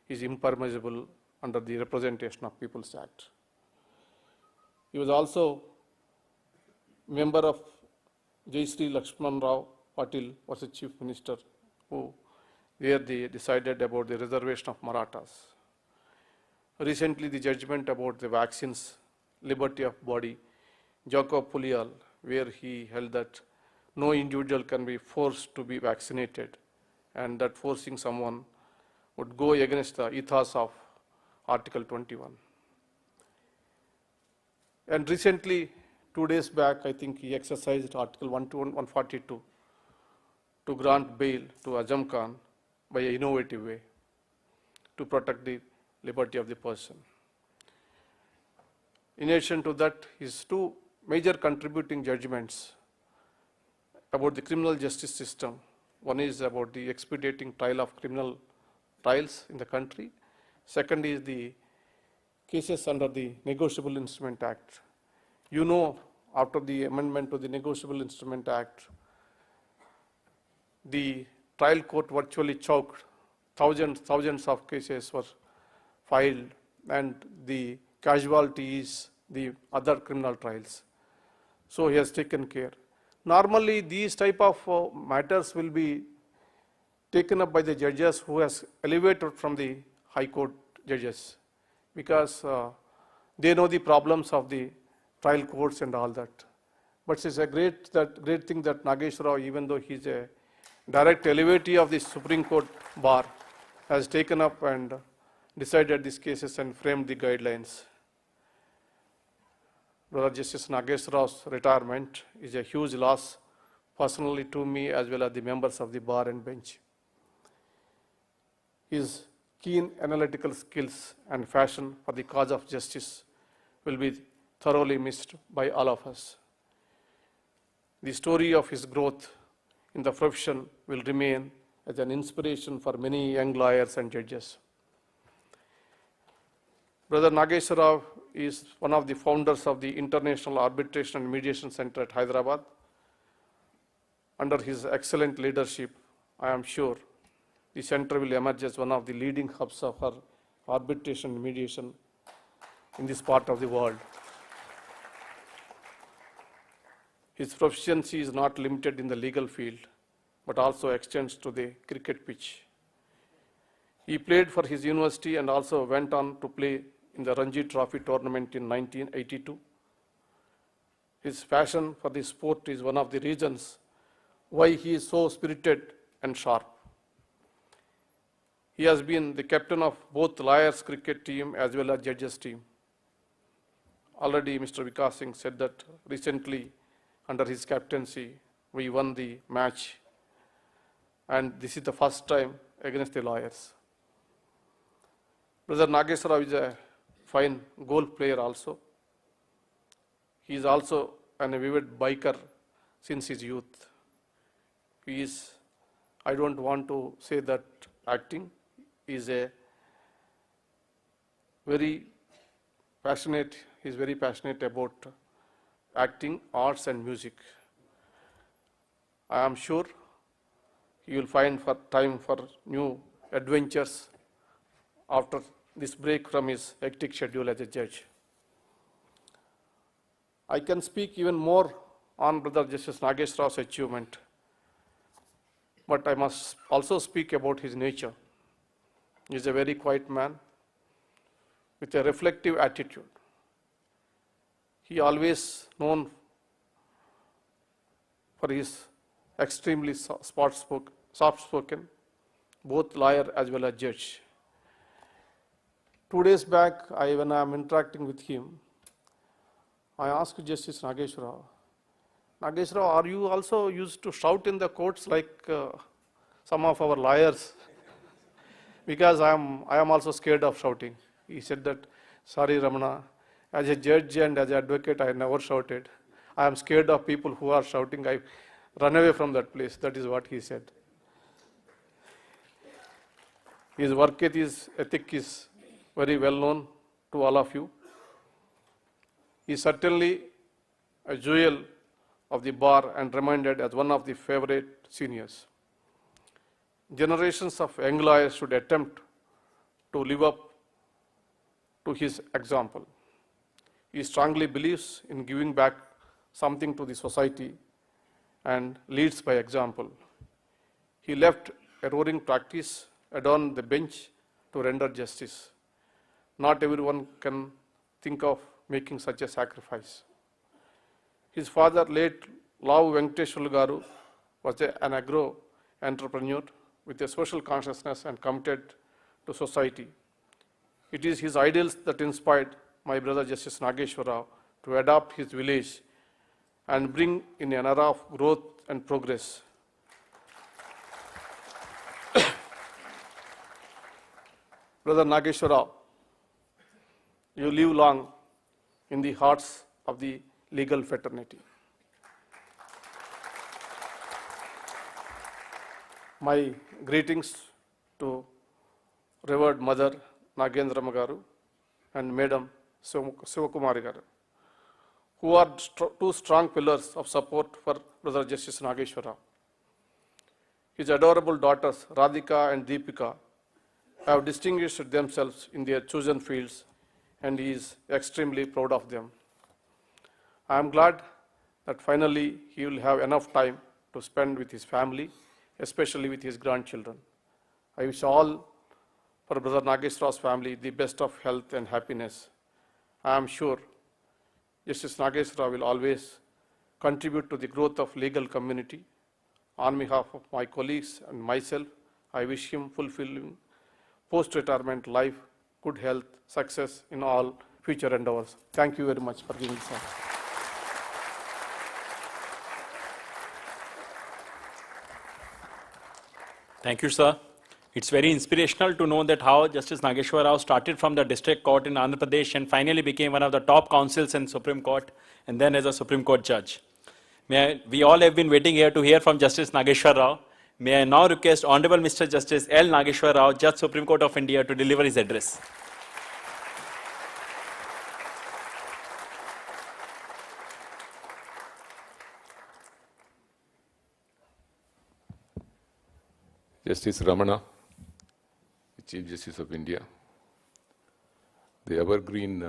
[SPEAKER 5] is impermissible under the Representation of People's Act. He was also member of J. Sri Lakshman Rao Patil was the Chief Minister, where they decided about the reservation of Marathas. Recently, the judgment about the vaccines, liberty of body, Jacob Pulial, where he held that no individual can be forced to be vaccinated and that forcing someone would go against the ethos of Article 21. And recently, 2 days back, I think he exercised Article 142 to grant bail to Azam Khan by an innovative way to protect the liberty of the person. In addition to that, his 2 major contributing judgments about the criminal justice system. One is about the expediting trial of criminal trials in the country. Second is the cases under the Negotiable Instrument Act. You know, after the amendment to the Negotiable Instrument Act, the trial court virtually choked. Thousands of cases were filed, and the casualty is the other criminal trials. So he has taken care. Normally, these type of matters will be taken up by the judges who has elevated from the high court judges, because they know the problems of the trial courts and all that. But it's a great thing that Nageswara Rao, even though he's a direct elevee of the Supreme Court bar, has taken up and decided these cases and framed the guidelines. Brother Justice Nageswara Rao's retirement is a huge loss personally to me as well as the members of the bar and bench. His keen analytical skills and passion for the cause of justice will be thoroughly missed by all of us. The story of his growth in the profession will remain as an inspiration for many young lawyers and judges. Brother Nageswara Rao is one of the founders of the International Arbitration and Mediation Center at Hyderabad. Under his excellent leadership, I am sure the center will emerge as one of the leading hubs of arbitration and mediation in this part of the world. His proficiency is not limited in the legal field, but also extends to the cricket pitch. He played for his university and also went on to play in the Ranji Trophy tournament in 1982. His passion for the sport is one of the reasons why he is so spirited and sharp. He has been the captain of both Lions cricket team as well as judges team. Already Mr. Vikas Singh said that recently under his captaincy we won the match, and this is the first time against the Lions. Brother Nageswara Rao is a fine goal player also. He is also an avid biker since his youth. He is, I don't want to say that acting, he is a very passionate, he is very passionate about acting, arts and music. I am sure he will find time for new adventures after this break from his hectic schedule as a judge. I can speak even more on Brother Justice Nageswara Rao's achievement, but I must also speak about his nature. He is a very quiet man with a reflective attitude. He always known for his extremely soft-spoken, both lawyer as well as judge. 2 days back, when I am interacting with him, I asked Justice Nageswara Rao, Nageswara Rao, are you also used to shout in the courts like some of our lawyers? Because I am also scared of shouting. He said that, sorry Ramana, as a judge and as an advocate, I never shouted. I am scared of people who are shouting. I run away from that place. That is what he said. His work ethic is very well known to all of you. He is certainly a jewel of the bar and reminded as one of the favorite seniors. Generations of young lawyers should attempt to live up to his example. He strongly believes in giving back something to the society and leads by example. He left a roaring practice, adorned the bench to render justice. Not everyone can think of making such a sacrifice. His father, late Lavu Venkateshwarlu Garu, was an agro entrepreneur with a social consciousness and committed to society. It is his ideals that inspired my brother Justice Nageswara Rao to adopt his village and bring in an era of growth and progress. Brother Nageswara Rao, you live long in the hearts of the legal fraternity. My greetings to revered Mother Nagendrama Garu and Madam Sivakumari Garu, who are two strong pillars of support for Brother Justice Nageswara Rao. His adorable daughters, Radhika and Deepika, have distinguished themselves in their chosen fields, and he is extremely proud of them. I am glad that finally he will have enough time to spend with his family, especially with his grandchildren. I wish all for Brother Nageswara's family the best of health and happiness. I am sure Justice Nageswara will always contribute to the growth of legal community. On behalf of my colleagues and myself, I wish him fulfilling post-retirement life, good health, success in all future endeavors. Thank you very much for giving this time.
[SPEAKER 2] Thank you, sir. It's very inspirational to know that how Justice Nageswara Rao started from the district court in Andhra Pradesh and finally became one of the top counsels in Supreme Court and then as a Supreme Court judge. We all have been waiting here to hear from Justice Nageswara Rao. May I now request Honorable Mr. Justice L. Nageswara Rao, Judge Supreme Court of India, to deliver his address.
[SPEAKER 6] Justice Ramana, the Chief Justice of India, the evergreen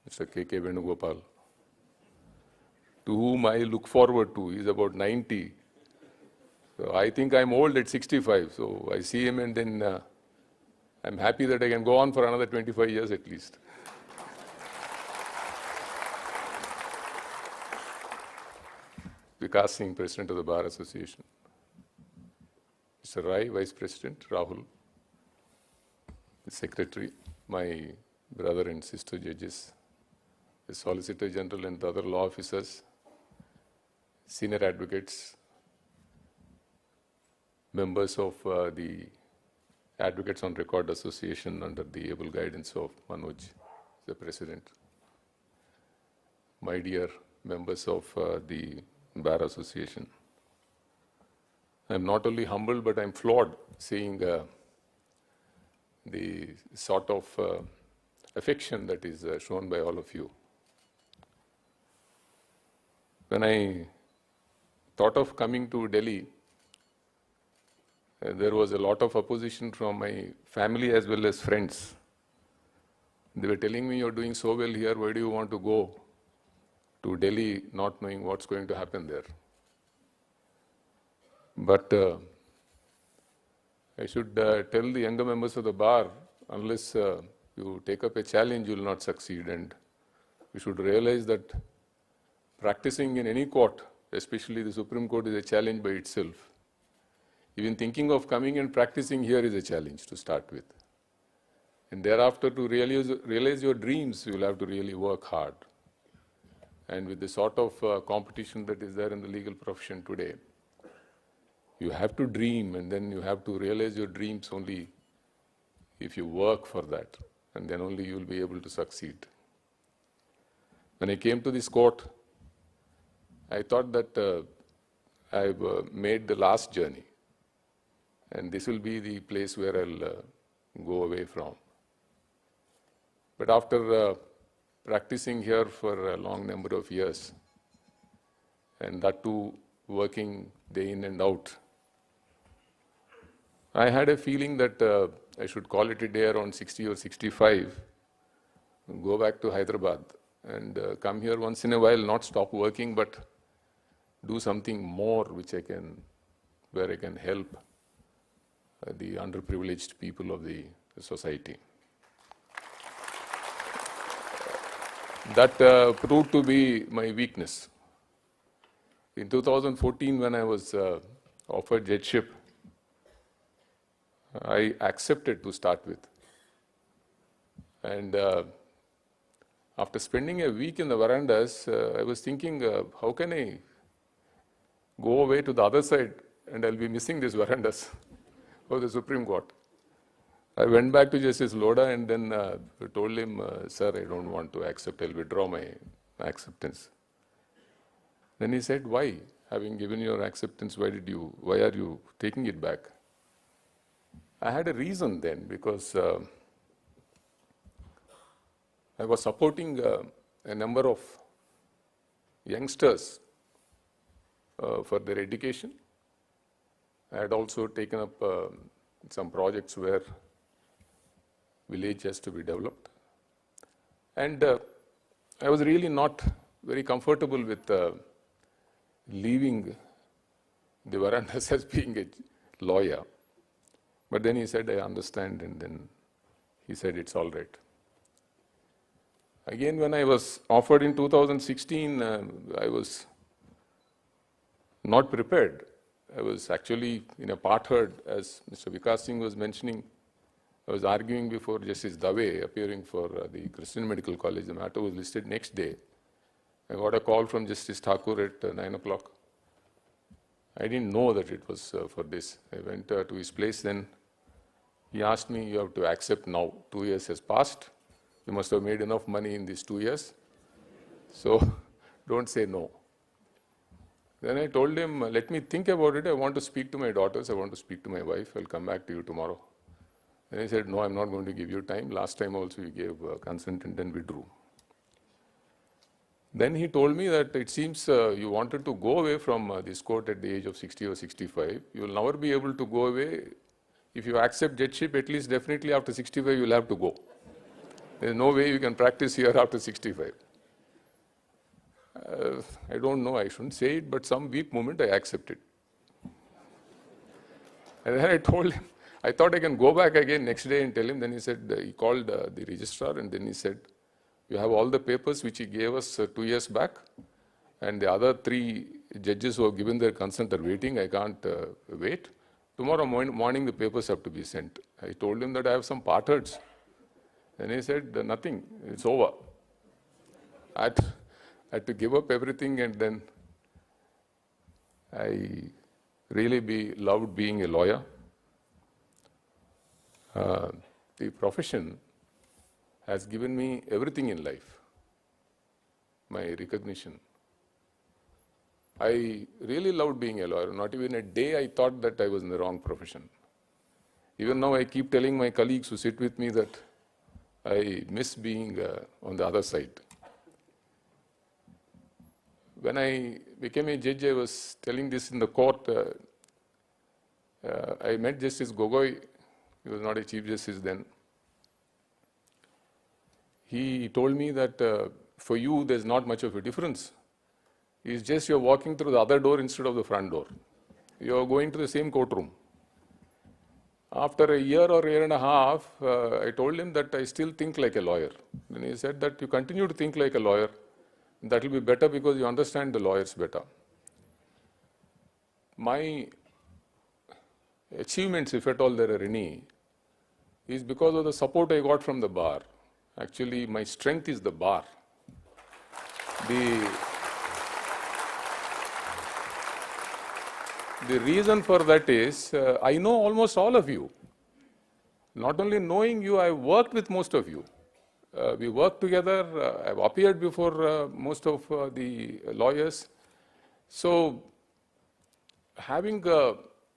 [SPEAKER 6] Mr. K.K. Venugopal, to whom I look forward to. He's about 90. So I think I'm old at 65. So I see him and then I'm happy that I can go on for another 25 years at least. Vikas Singh, President of the Bar Association. Mr. Rai, Vice President, Rahul, the Secretary, my brother and sister judges, the Solicitor General and the other law officers, senior advocates, members of the Advocates on Record Association under the able guidance of Manoj, the President, my dear members of the Bar Association. I'm not only humbled, but I'm floored seeing the sort of affection that is shown by all of you. When I thought of coming to Delhi, there was a lot of opposition from my family as well as friends. They were telling me, you're doing so well here, why do you want to go to Delhi not knowing what's going to happen there? But I should tell the younger members of the bar, unless you take up a challenge, you will not succeed. And we should realize that practicing in any court, especially the Supreme Court, is a challenge by itself. Even thinking of coming and practicing here is a challenge to start with. And thereafter, to realize your dreams, you will have to really work hard. And with the sort of competition that is there in the legal profession today, you have to dream, and then you have to realize your dreams only if you work for that, and then only you will be able to succeed. When I came to this court, I thought that I've made the last journey, and this will be the place where I'll go away from. But after practicing here for a long number of years, and that too working day in and out, I had a feeling that I should call it a day around 60 or 65, go back to Hyderabad and come here once in a while, not stop working, but do something more where I can help the underprivileged people of the society. That proved to be my weakness. In 2014, when I was offered judgeship, I accepted to start with. And after spending a week in the verandas, I was thinking, how can I go away to the other side and I'll be missing these verandas of the Supreme Court. I went back to Justice Lodha and then told him, sir, I don't want to accept, I'll withdraw my acceptance. Then he said, why? Having given your acceptance, why are you taking it back? I had a reason then, because I was supporting a number of youngsters for their education, I had also taken up some projects where village has to be developed. And I was really not very comfortable with leaving the verandas as being a lawyer. But then he said, I understand, and then he said, it's all right. Again, when I was offered in 2016, I was not prepared. I was actually in a part heard, as Mr. Vikas Singh was mentioning. I was arguing before Justice Dave, appearing for the Christian Medical College. The matter was listed next day. I got a call from Justice Thakur at 9 o'clock. I didn't know that it was for this. I went to his place then. He asked me, you have to accept now. 2 years has passed. You must have made enough money in these 2 years. So don't say no. Then I told him, let me think about it. I want to speak to my daughters. I want to speak to my wife. I'll come back to you tomorrow. And he said, no, I'm not going to give you time. Last time also you gave consent and then withdrew. Then he told me that it seems you wanted to go away from this court at the age of 60 or 65. You will never be able to go away. If you accept judgeship, at least definitely after 65 you will have to go. There is no way you can practice here after 65. I don't know, I shouldn't say it, but some weak moment I accepted. And then I told him, I thought I can go back again next day and tell him. Then he said, he called the registrar and then he said, you have all the papers which he gave us 2 years back, and the other 3 judges who have given their consent are waiting. I can't wait. Tomorrow morning the papers have to be sent. I told him that I have some partards. And he said, nothing, it's over. I had to give up everything, and then I really loved being a lawyer. The profession has given me everything in life, my recognition. I really loved being a lawyer. Not even a day I thought that I was in the wrong profession. Even now I keep telling my colleagues who sit with me that I miss being on the other side. When I became a judge, I was telling this in the court. I met Justice Gogoi. He was not a Chief Justice then. He told me that for you, there's not much of a difference. It's just you're walking through the other door instead of the front door. You're going to the same courtroom. After a year or year and a half, I told him that I still think like a lawyer. Then he said that you continue to think like a lawyer. That will be better because you understand the lawyers better. My achievements, if at all there are any, is because of the support I got from the bar. Actually, my strength is the bar. The reason for that is, I know almost all of you. Not only knowing you, I've worked with most of you. We work together. I've appeared before most of the lawyers. So, having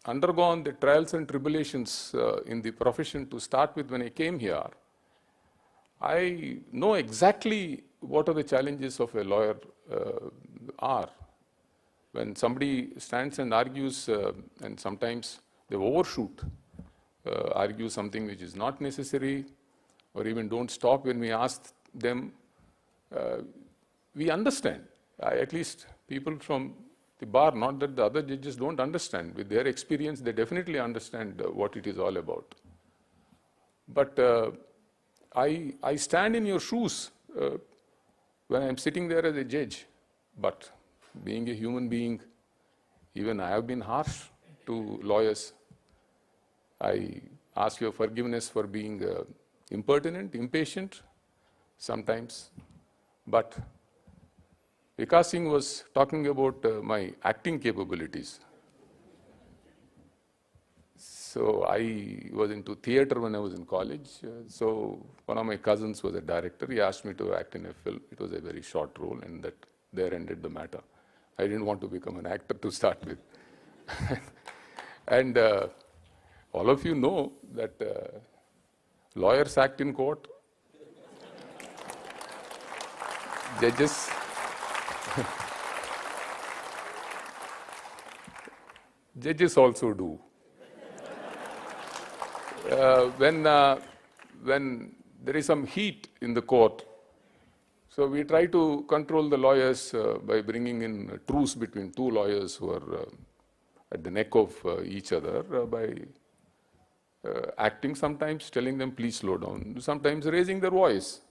[SPEAKER 6] undergone the trials and tribulations in the profession to start with when I came here, I know exactly what are the challenges of a lawyer are. When somebody stands and argues, and sometimes they overshoot, argue something which is not necessary, or even don't stop when we ask them, we understand. At least people from the bar, not that the other judges don't understand. With their experience, they definitely understand what it is all about. But I stand in your shoes when I'm sitting there as a judge. But being a human being, even I have been harsh to lawyers. I ask your forgiveness for being impertinent, impatient, sometimes. But Vikas Singh was talking about my acting capabilities. So I was into theatre when I was in college. So one of my cousins was a director. He asked me to act in a film. It was a very short role, and that there ended the matter. I didn't want to become an actor to start with. And all of you know that lawyers act in court. Judges. judges also do. When there is some heat in the court, so we try to control the lawyers by bringing in a truce between two lawyers who are at the neck of each other by acting, sometimes telling them please slow down, sometimes raising their voice,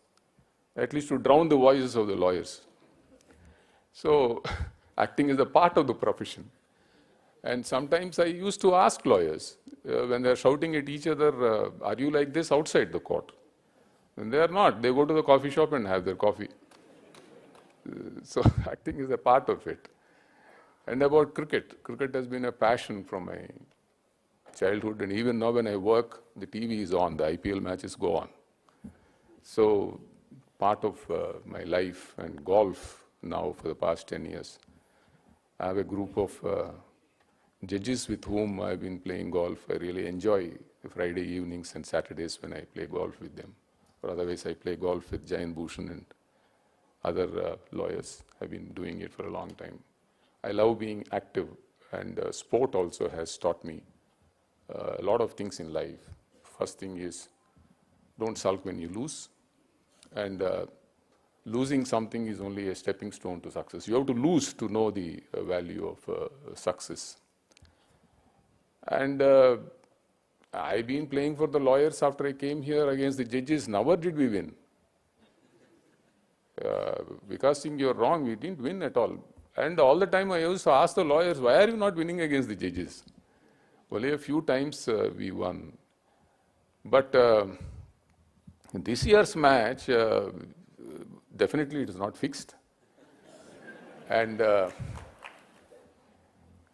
[SPEAKER 6] at least to drown the voices of the lawyers. So acting is a part of the profession. And sometimes I used to ask lawyers, when they're shouting at each other, are you like this outside the court? And they are not. They go to the coffee shop and have their coffee. So acting is a part of it. And about cricket. Cricket has been a passion from my childhood. And even now when I work, the TV is on. The IPL matches go on. So part of my life, and golf now for the past 10 years. I have a group of judges with whom I've been playing golf. I really enjoy the Friday evenings and Saturdays when I play golf with them. Or otherwise, I play golf with Jayan Bhushan and other lawyers. I've been doing it for a long time. I love being active, and sport also has taught me a lot of things in life. First thing is, don't sulk when you lose. And losing something is only a stepping stone to success. You have to lose to know the value of success. And I've been playing for the lawyers after I came here against the judges. Never did we win. Because you're wrong, we didn't win at all. And all the time I used to ask the lawyers, why are you not winning against the judges? Only a few times we won. But this year's match, definitely it is not fixed. And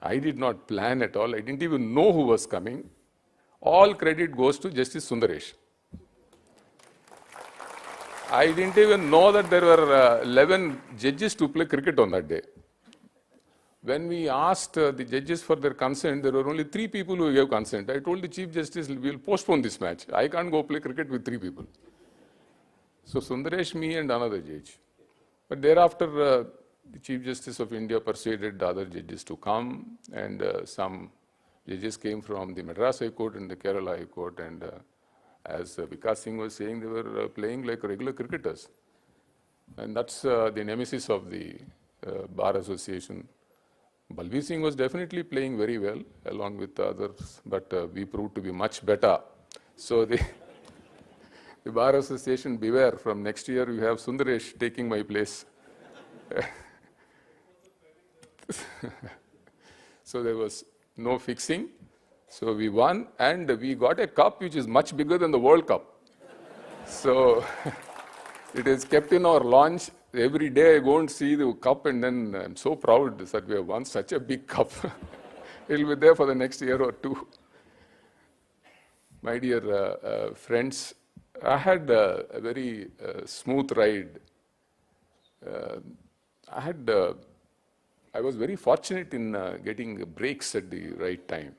[SPEAKER 6] I did not plan at all. I didn't even know who was coming. All credit goes to Justice Sundaresh. I didn't even know that there were 11 judges to play cricket on that day. When we asked the judges for their consent, there were only 3 people who gave consent. I told the Chief Justice, we will postpone this match. I can't go play cricket with 3 people. So Sundaresh, me and another judge. But thereafter, the Chief Justice of India persuaded the other judges to come, and some judges came from the Madras High Court and the Kerala High Court, and as Vikas Singh was saying, they were playing like regular cricketers. And that's the nemesis of the Bar Association. Balbir Singh was definitely playing very well along with the others, but we proved to be much better. So the Bar Association, beware, from next year you have Sundaresh taking my place. So there was no fixing. So we won, and we got a cup which is much bigger than the World Cup. So it is kept in our lounge. Every day I go and see the cup, and then I'm so proud that we have won such a big cup. It will be there for the next year or 2. My dear friends, I had a very smooth ride. I was very fortunate in getting breaks at the right time.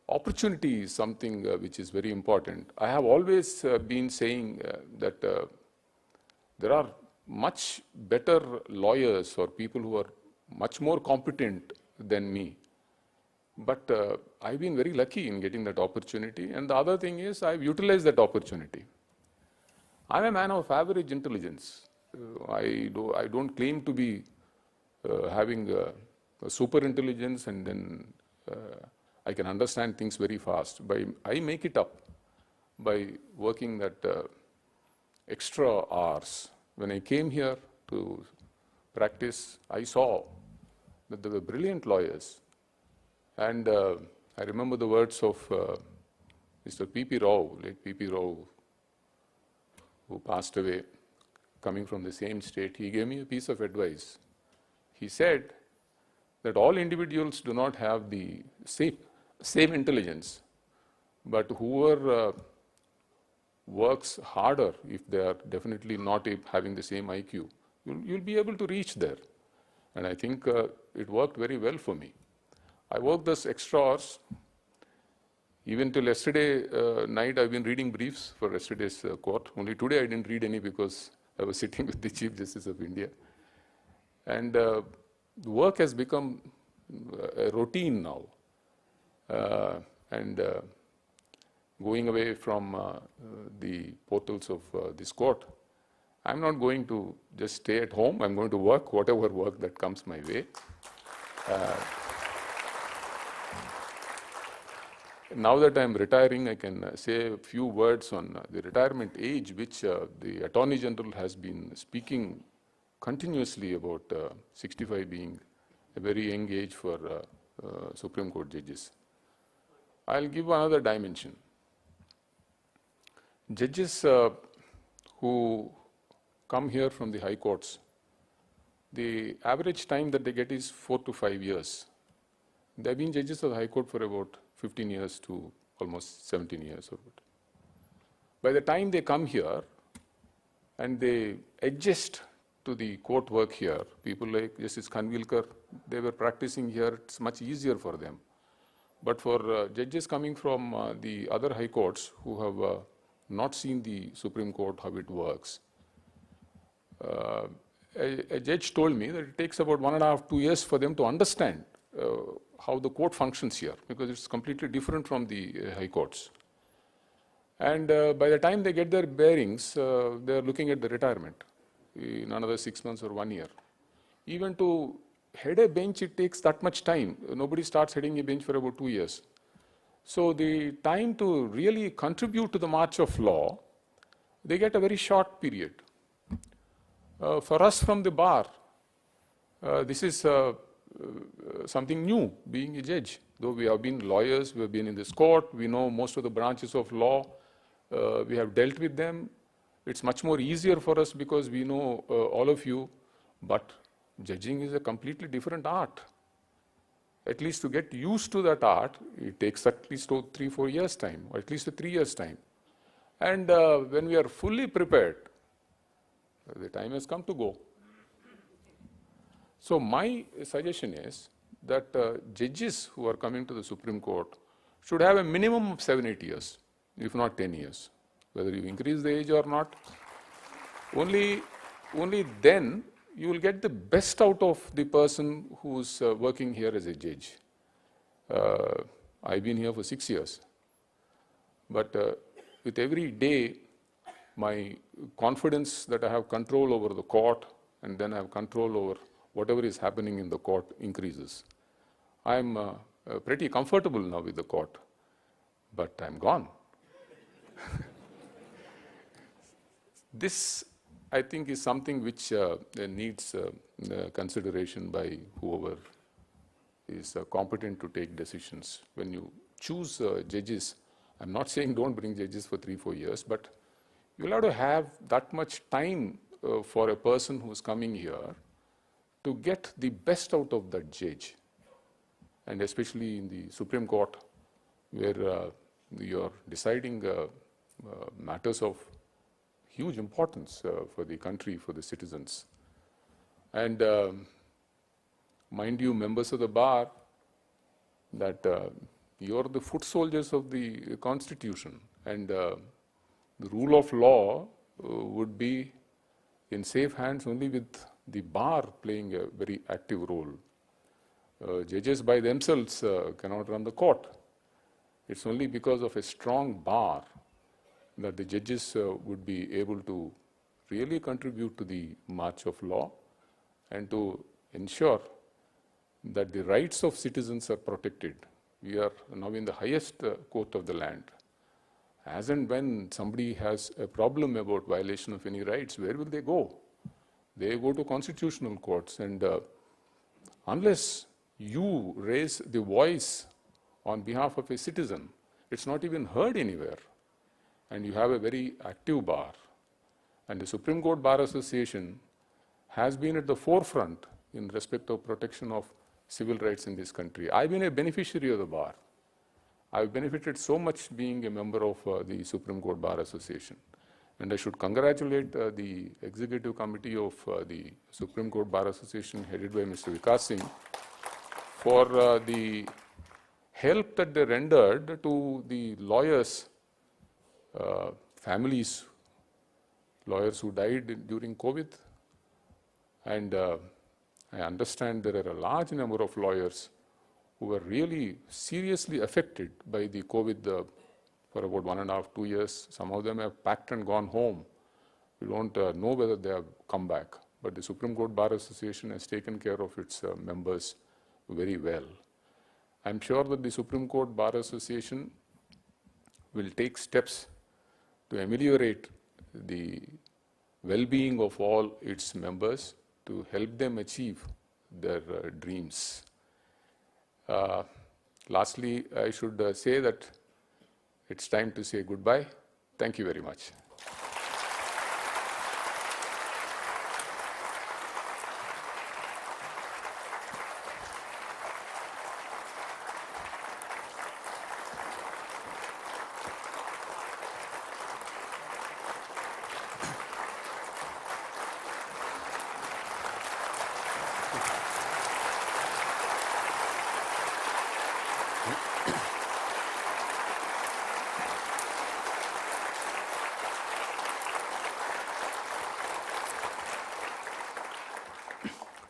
[SPEAKER 6] Opportunity is something which is very important. I have always been saying that there are much better lawyers or people who are much more competent than me. But I've been very lucky in getting that opportunity. And the other thing is I've utilized that opportunity. I'm a man of average intelligence. I don't claim to be having a super intelligence, and then I can understand things very fast. I make it up by working that extra hours. When I came here to practice, I saw that there were brilliant lawyers. And I remember the words of Mr. P.P. Rao, late P.P. Rao, who passed away, coming from the same state. He gave me a piece of advice. He said that all individuals do not have the same intelligence, but whoever works harder, if they are definitely not having the same IQ, you'll be able to reach there. And I think it worked very well for me. I worked those extra hours. Even till yesterday night, I've been reading briefs for yesterday's court. Only today I didn't read any because I was sitting with the Chief Justice of India. And the work has become a routine now. And going away from the portals of this court, I'm not going to just stay at home. I'm going to work, whatever work that comes my way. Now that I'm retiring, I can say a few words on the retirement age, which the Attorney General has been speaking continuously about 65 being a very young age for Supreme Court judges. I'll give another dimension. Judges who come here from the high courts, the average time that they get is 4 to 5 years. They have been judges of the high court for about 15 years to almost 17 years or what. By the time they come here and they adjust to the court work here, people like Justice Khanvilkar, they were practicing here, it's much easier for them. But for judges coming from the other high courts who have not seen the Supreme Court, how it works, a judge told me that it takes about 1.5 to 2 years for them to understand how the court functions here, because it's completely different from the high courts. And by the time they get their bearings, they're looking at the retirement in another 6 months or 1 year. Even to head a bench, it takes that much time. Nobody starts heading a bench for about 2 years. So the time to really contribute to the march of law, they get a very short period. For us from the bar, this is something new, being a judge. Though we have been lawyers, we have been in this court, we know most of the branches of law, we have dealt with them. It's much more easier for us because we know all of you, but judging is a completely different art. At least to get used to that art, it takes at least 3-4 years time, or at least 3 years time. And when we are fully prepared, the time has come to go. So my suggestion is that judges who are coming to the Supreme Court should have a minimum of 7-8 years, if not 10 years. Whether you increase the age or not, only then you will get the best out of the person who's working here as a judge. I've been here for 6 years, but with every day, my confidence that I have control over the court and then I have control over whatever is happening in the court increases. I'm pretty comfortable now with the court, but I'm gone. This, I think, is something which needs consideration by whoever is competent to take decisions. When you choose judges, I'm not saying don't bring judges for 3-4 years, but you'll have to have that much time for a person who's coming here to get the best out of that judge. And especially in the Supreme Court, where you're deciding matters of huge importance for the country, for the citizens. And mind you, members of the bar, that you're the foot soldiers of the Constitution, and the rule of law would be in safe hands only with the bar playing a very active role. Judges by themselves cannot run the court. It's only because of a strong bar that the judges would be able to really contribute to the march of law and to ensure that the rights of citizens are protected. We are now in the highest court of the land. As and when somebody has a problem about violation of any rights, where will they go? They go to constitutional courts, and unless you raise the voice on behalf of a citizen, it's not even heard anywhere. And you have a very active bar. And the Supreme Court Bar Association has been at the forefront in respect of protection of civil rights in this country. I've been a beneficiary of the bar. I've benefited so much being a member of the Supreme Court Bar Association. And I should congratulate the Executive Committee of the Supreme Court Bar Association, headed by Mr. Vikas Singh, for the help that they rendered to the lawyers, families, lawyers who died during COVID. And I understand there are a large number of lawyers who were really seriously affected by the COVID for about 1.5, 2 years. Some of them have packed and gone home. We don't know whether they have come back, but the Supreme Court Bar Association has taken care of its members very well. I'm sure that the Supreme Court Bar Association will take steps to ameliorate the well-being of all its members, to help them achieve their dreams. Lastly, I should say that it's time to say goodbye. Thank you very much.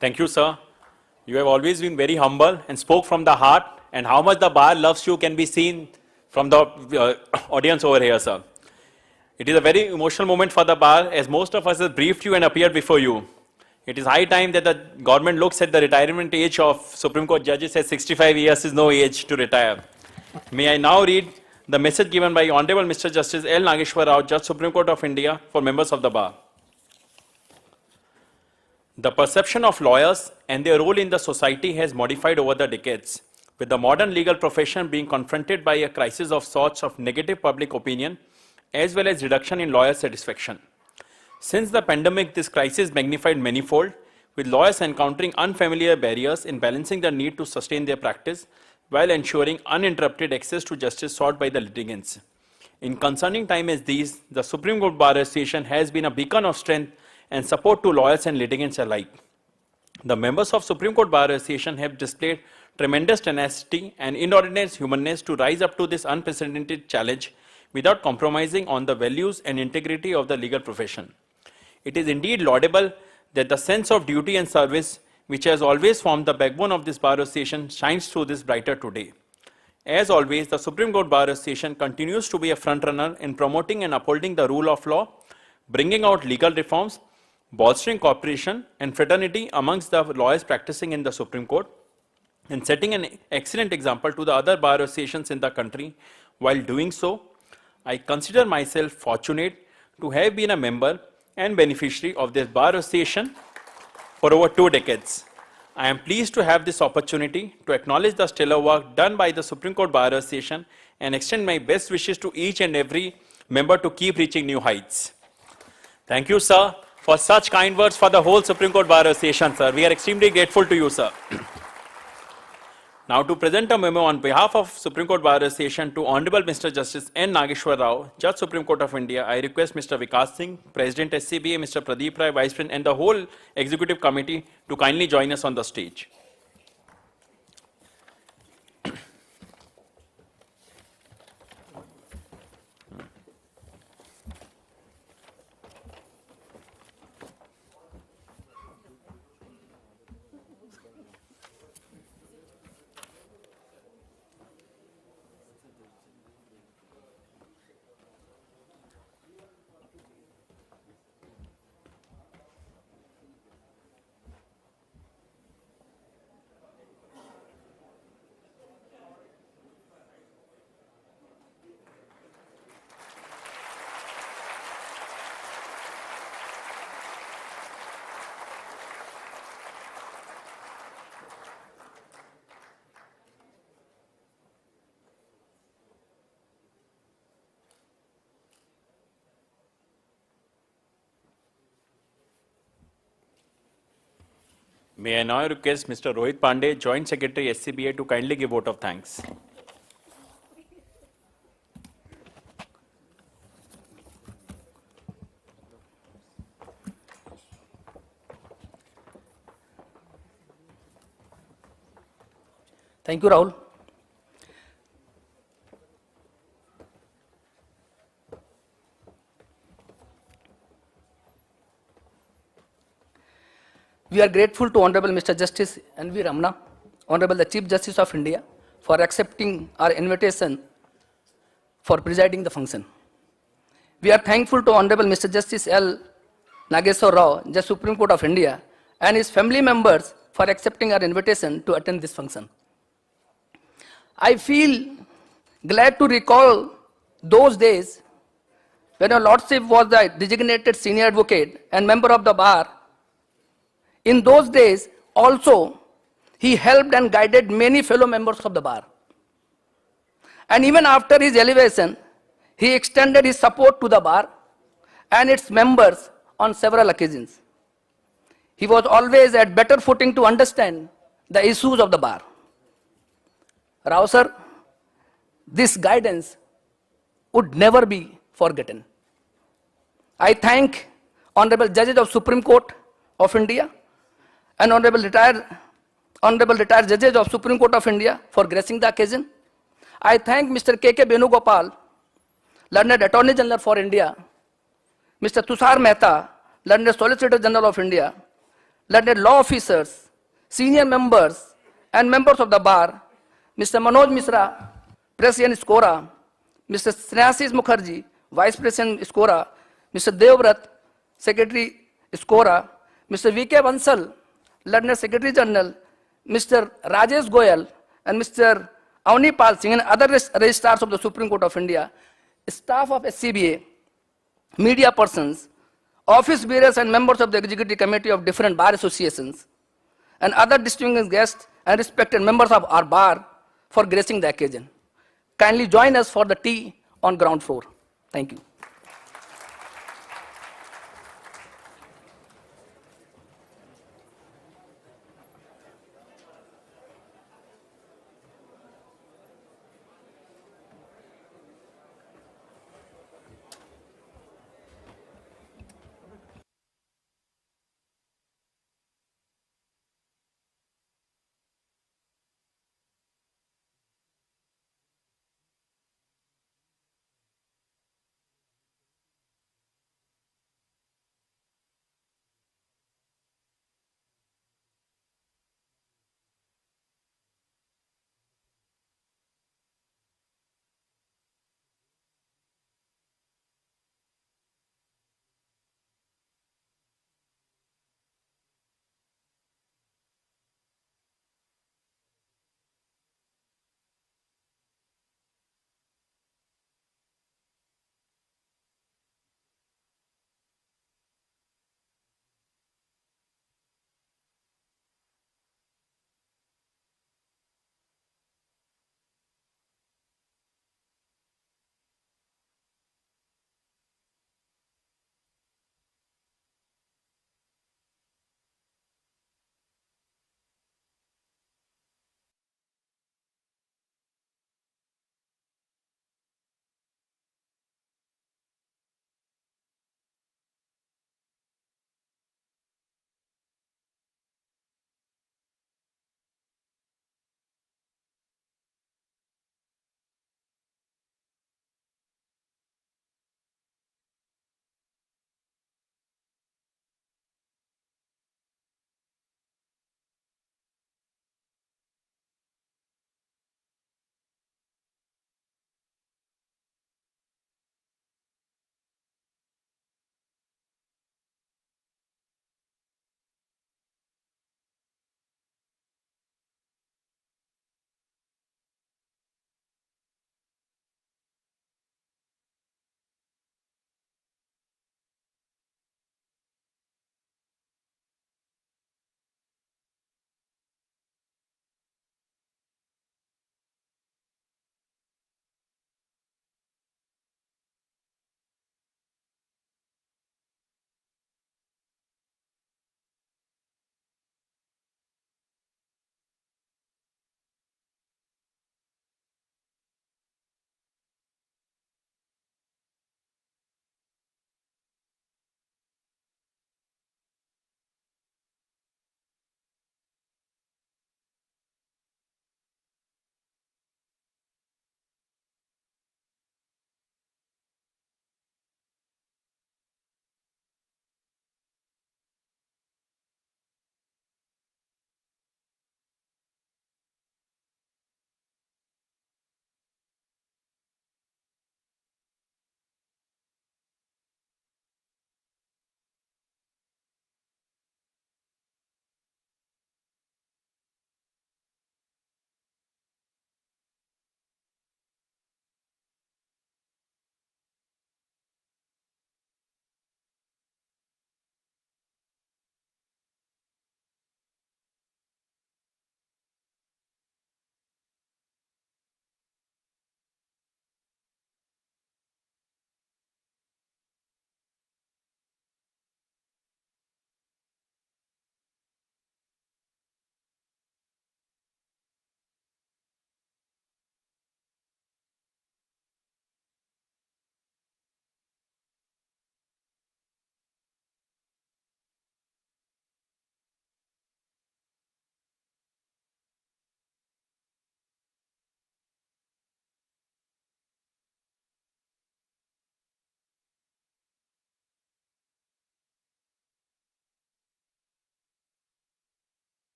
[SPEAKER 2] Thank you, sir. You have always been very humble and spoke from the heart, and how much the bar loves you can be seen from the audience over here, sir. It is a very emotional moment for the bar, as most of us have briefed you and appeared before you. It is high time that the government looks at the retirement age of Supreme Court judges as 65 years is no age to retire. May I now read the message given by Honorable Mr. Justice L. Nageswara Rao, Judge Supreme Court of India, for members of the bar. The perception of lawyers and their role in the society has modified over the decades, with the modern legal profession being confronted by a crisis of sorts of negative public opinion, as well as reduction in lawyer satisfaction. Since the pandemic, this crisis magnified manifold, with lawyers encountering unfamiliar barriers in balancing the need to sustain their practice while ensuring uninterrupted access to justice sought by the litigants. In concerning times as these, the Supreme Court Bar Association has been a beacon of strength and support to lawyers and litigants alike. The members of Supreme Court Bar Association have displayed tremendous tenacity and inordinate humanness to rise up to this unprecedented challenge without compromising on the values and integrity of the legal profession. It is indeed laudable that the sense of duty and service, which has always formed the backbone of this Bar Association, shines through this brighter today. As always, the Supreme Court Bar Association continues to be a frontrunner in promoting and upholding the rule of law, bringing out legal reforms, bolstering cooperation and fraternity amongst the lawyers practicing in the Supreme Court, and setting an excellent example to the other bar associations in the country. While doing so, I consider myself fortunate to have been a member and beneficiary of this bar association for over 2 decades. I am pleased to have this opportunity to acknowledge the stellar work done by the Supreme Court Bar Association and extend my best wishes to each and every member to keep reaching new heights. Thank you, sir, for such kind words for the whole Supreme Court Bar Association, sir. We are extremely grateful to you, sir. Now, to present a memo on behalf of Supreme Court Bar Association to Honorable Mr. Justice N. Nageswara Rao, Judge Supreme Court of India, I request Mr. Vikas Singh, President SCBA, Mr. Pradeep Rai, Vice President, and the whole Executive Committee to kindly join us on the stage. May I now request Mr. Rohit Pandey, Joint Secretary SCBA, to kindly give vote of thanks.
[SPEAKER 7] Thank you, Rahul. We are grateful to Honorable Mr. Justice N.V. Ramana Honorable the Chief Justice of India, for accepting our invitation for presiding the function. We are thankful to Honorable Mr. Justice L. Nageswara Rao, Judge Supreme Court of India, and his family members for accepting our invitation to attend this function. I feel glad to recall those days when your Lordship was the designated senior advocate and member of the bar. In those days, also, he helped and guided many fellow members of the bar. And even after his elevation, he extended his support to the bar and its members on several occasions. He was always at better footing to understand the issues of the bar. Rao sir, this guidance would never be forgotten. I thank Honorable Judges of Supreme Court of India and Honorable retired Judges of Supreme Court of India for gracing the occasion. I thank Mr. K.K. Venugopal, Learned Attorney General for India, Mr. Tushar Mehta, Learned Solicitor General of India, learned law officers, senior members, and members of the bar, Mr. Manoj Misra, President Skora, Mr. Snehasis Mukherjee, Vice President Skora, Mr. Devvrat, Secretary Skora, Mr. V.K. Bansal, learned Secretary General, Mr. Rajesh Goyal, and Mr. Avni Pal Singh, and other registrars of the Supreme Court of India, staff of SCBA, media persons, office bearers and members of the executive committee of different bar associations, and other distinguished guests and respected members of our bar for gracing the occasion. Kindly join us for the tea on ground floor. Thank you.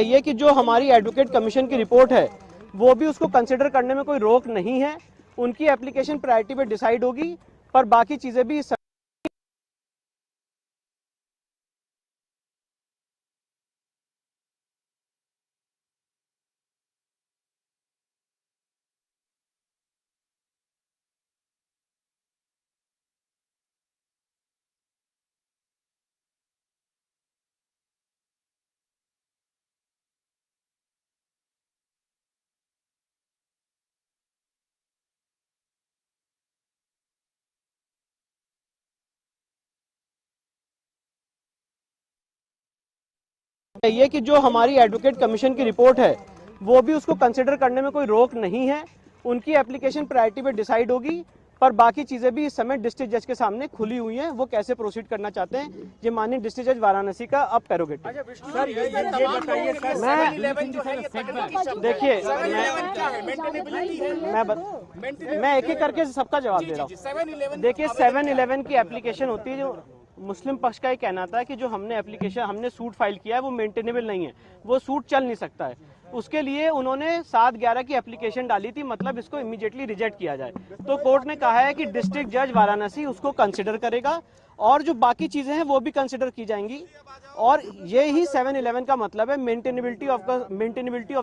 [SPEAKER 8] कहिए कि जो हमारी advocate commission की report है वो भी उसको consider करने में कोई रोक नहीं है। उनकी एप्लीकेशन प्रायोरिटी पे डिसाइड होगी, पर बाकी चीजें भी ये कि जो हमारी एडवोकेट कमीशन की रिपोर्ट है वो भी उसको कंसिडर करने में कोई रोक नहीं है। उनकी एप्लीकेशन प्रायोरिटी पे डिसाइड होगी, पर बाकी चीजें भी इस समय डिस्ट्रिक्ट जज के सामने खुली हुई हैं, वो कैसे प्रोसीड करना चाहते हैं ये माननीय डिस्ट्रिक्ट जज वाराणसी का अब प्रेरोगेटिव। देखिए मैं एक एक करके सबका जवाब दे रहा हूँ। देखिए 7-11 की एप्लीकेशन होती है, जो मुस्लिम पक्ष का ये कहना था कि जो हमने सूट फाइल किया है वो मेंटेनेबल नहीं है, वो सूट चल नहीं सकता है। उसके लिए उन्होंने 7-11 की एप्लीकेशन डाली थी, मतलब इसको इमीडिएटली रिजेक्ट किया जाए। तो कोर्ट ने कहा है कि डिस्ट्रिक्ट जज वाराणसी उसको कंसिडर करेगा और जो बाकी चीजें हैं वो भी कंसिडर की जाएंगी, और ये ही 7-11 का मतलब है मेंटेनेबिलिटी ऑफ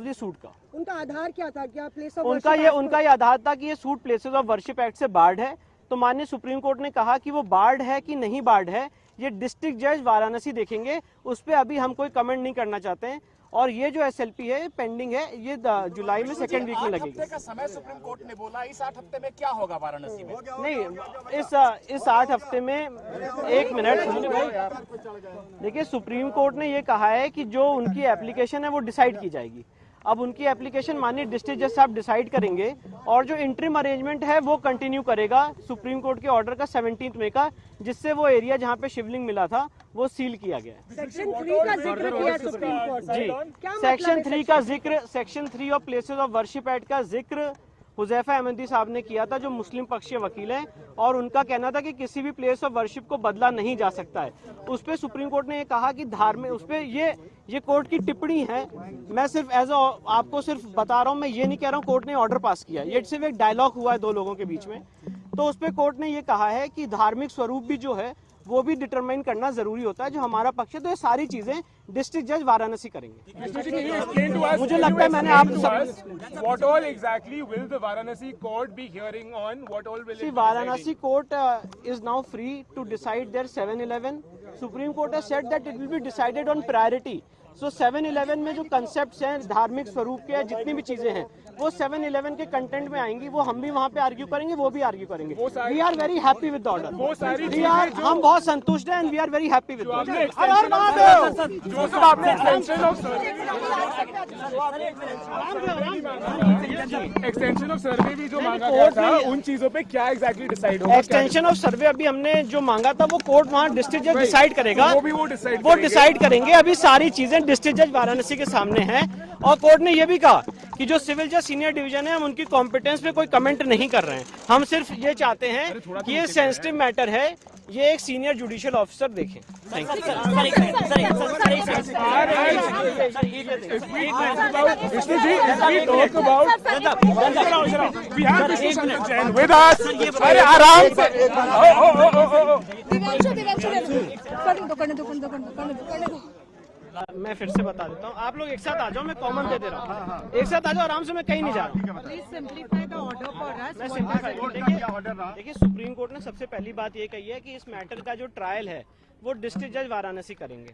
[SPEAKER 8] द सूट का।
[SPEAKER 9] उनका आधार क्या था? क्या प्लेस ऑफ
[SPEAKER 8] उनका ये आधार था कि ये suit places of worship act से बार्ड है। तो माननीय सुप्रीम कोर्ट ने कहा कि वो बार्ड है कि नहीं बार्ड है ये डिस्ट्रिक्ट जज वाराणसी देखेंगे, उस पर अभी हम कोई कमेंट नहीं करना चाहते हैं। और ये जो एसएलपी है पेंडिंग है, ये जुलाई में सेकेंड वीक में लगेगी।
[SPEAKER 10] का समय सुप्रीम कोर्ट ने बोला, इस 8 हफ्ते में क्या होगा वाराणसी में?
[SPEAKER 8] नहीं, इस 8 हफ्ते में 1 मिनट देखिए, सुप्रीम कोर्ट ने ये कहा है कि जो उनकी एप्लीकेशन है वो डिसाइड की जाएगी। अब उनकी एप्लीकेशन माननीय डिस्ट्रिक्ट जज साहब डिसाइड करेंगे, और जो इंटरिम अरेंजमेंट है वो कंटिन्यू करेगा सुप्रीम कोर्ट के ऑर्डर का 17 मई का, जिससे वो एरिया जहां पे शिवलिंग मिला था वो सील किया गया है।
[SPEAKER 9] सेक्शन 3 का जिक्र किया सुप्रीम कोर्ट ने।
[SPEAKER 8] जी, सेक्शन 3 का जिक्र, section 3 of places of worship act का जिक्र हुजैफा अहमदी साहब ने किया था, जो मुस्लिम पक्षीय वकील हैं, और उनका कहना था कि किसी भी प्लेस ऑफ वर्शिप को बदला नहीं जा सकता है। उस पर सुप्रीम कोर्ट ने ये कहा कि धार्मिक, उस पर ये कोर्ट की टिप्पणी है, मैं सिर्फ आपको सिर्फ बता रहा हूँ, मैं ये नहीं कह रहा हूँ कोर्ट ने ऑर्डर पास किया, ये सिर्फ एक डायलॉग हुआ है 2 लोगों के बीच में। तो उस पर कोर्ट ने ये कहा है कि धार्मिक स्वरूप भी जो है वो भी डिटरमाइन करना जरूरी होता है, जो हमारा पक्ष है। तो ये सारी चीजें डिस्ट्रिक्ट जज वाराणसी करेंगे। मुझे लगता है मैंने आप
[SPEAKER 11] What all exactly will the Varanasi court be hearing on? What all will
[SPEAKER 8] See, Varanasi court is now free to decide their 7-11. Supreme Court has said that it will be decided on priority. So 7-11 में जो concepts हैं धार्मिक स्वरूप के, जितनी भी चीजें हैं वो 7-11 के कंटेंट में आएंगी, वो हम भी वहाँ पे आर्ग्यू करेंगे, वो भी आर्ग्यू करेंगे। We are very happy with the order, हम बहुत संतुष्ट हैं, and we are very happy with
[SPEAKER 11] extension of survey भी जो मांगा गया था, उन चीजों पे क्या एग्जैक्टली डिसाइड होगा?
[SPEAKER 8] एक्सटेंशन ऑफ सर्वे अभी हमने जो मांगा था वो कोर्ट वहाँ डिस्ट्रिक्ट जज डिसाइड करेगा, वो डिसाइड करेंगे। अभी सारी चीजें डिस्ट्रिक्ट जज वाराणसी के सामने हैं, और कोर्ट ने ये भी कहा कि जो सिविल जज सीनियर डिवीजन है, हम उनकी कॉम्पिटेंस पे कोई कमेंट नहीं कर रहे हैं। हम सिर्फ ये चाहते हैं कि ये सेंसिटिव मैटर है, ये एक सीनियर जुडिशियल ऑफिसर देखें। Thank you. मैं फिर से बता देता हूँ, आप लोग एक साथ आ जाओ, मैं कॉमन दे रहा हूँ, एक साथ आ जाओ आराम से, मैं कहीं नहीं जा रहा। मैं सिंपलीफाई, देखिए सुप्रीम कोर्ट ने सबसे पहली बात ये कही है कि इस मैटर का जो ट्रायल है वो डिस्ट्रिक्ट जज वाराणसी करेंगे,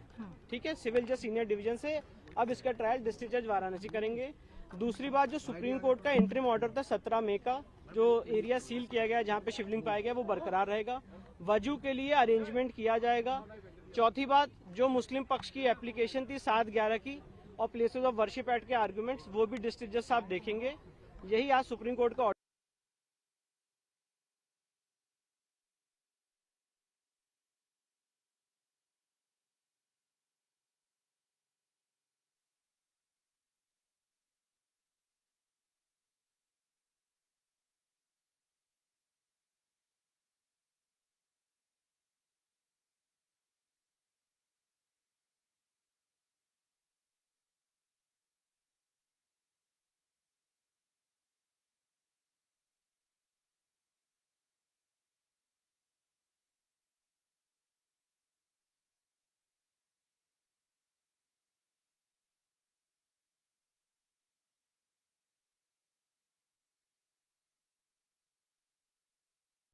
[SPEAKER 8] ठीक है, सिविल जज सीनियर डिवीजन से अब इसका ट्रायल डिस्ट्रिक्ट जज वाराणसी करेंगे। दूसरी बात, जो सुप्रीम कोर्ट का इंटरिम ऑर्डर था 17 मई का, जो एरिया सील किया गया जहाँ पे शिवलिंग पाया गया, वो बरकरार रहेगा, वजू के लिए अरेंजमेंट किया जाएगा। चौथी बात, जो मुस्लिम पक्ष की एप्लीकेशन थी 7-11 की और प्लेसेस ऑफ वर्शिप एक्ट के आर्गुमेंट्स, वो भी डिस्ट्रिक्ट जज साहब देखेंगे। यही आज सुप्रीम कोर्ट का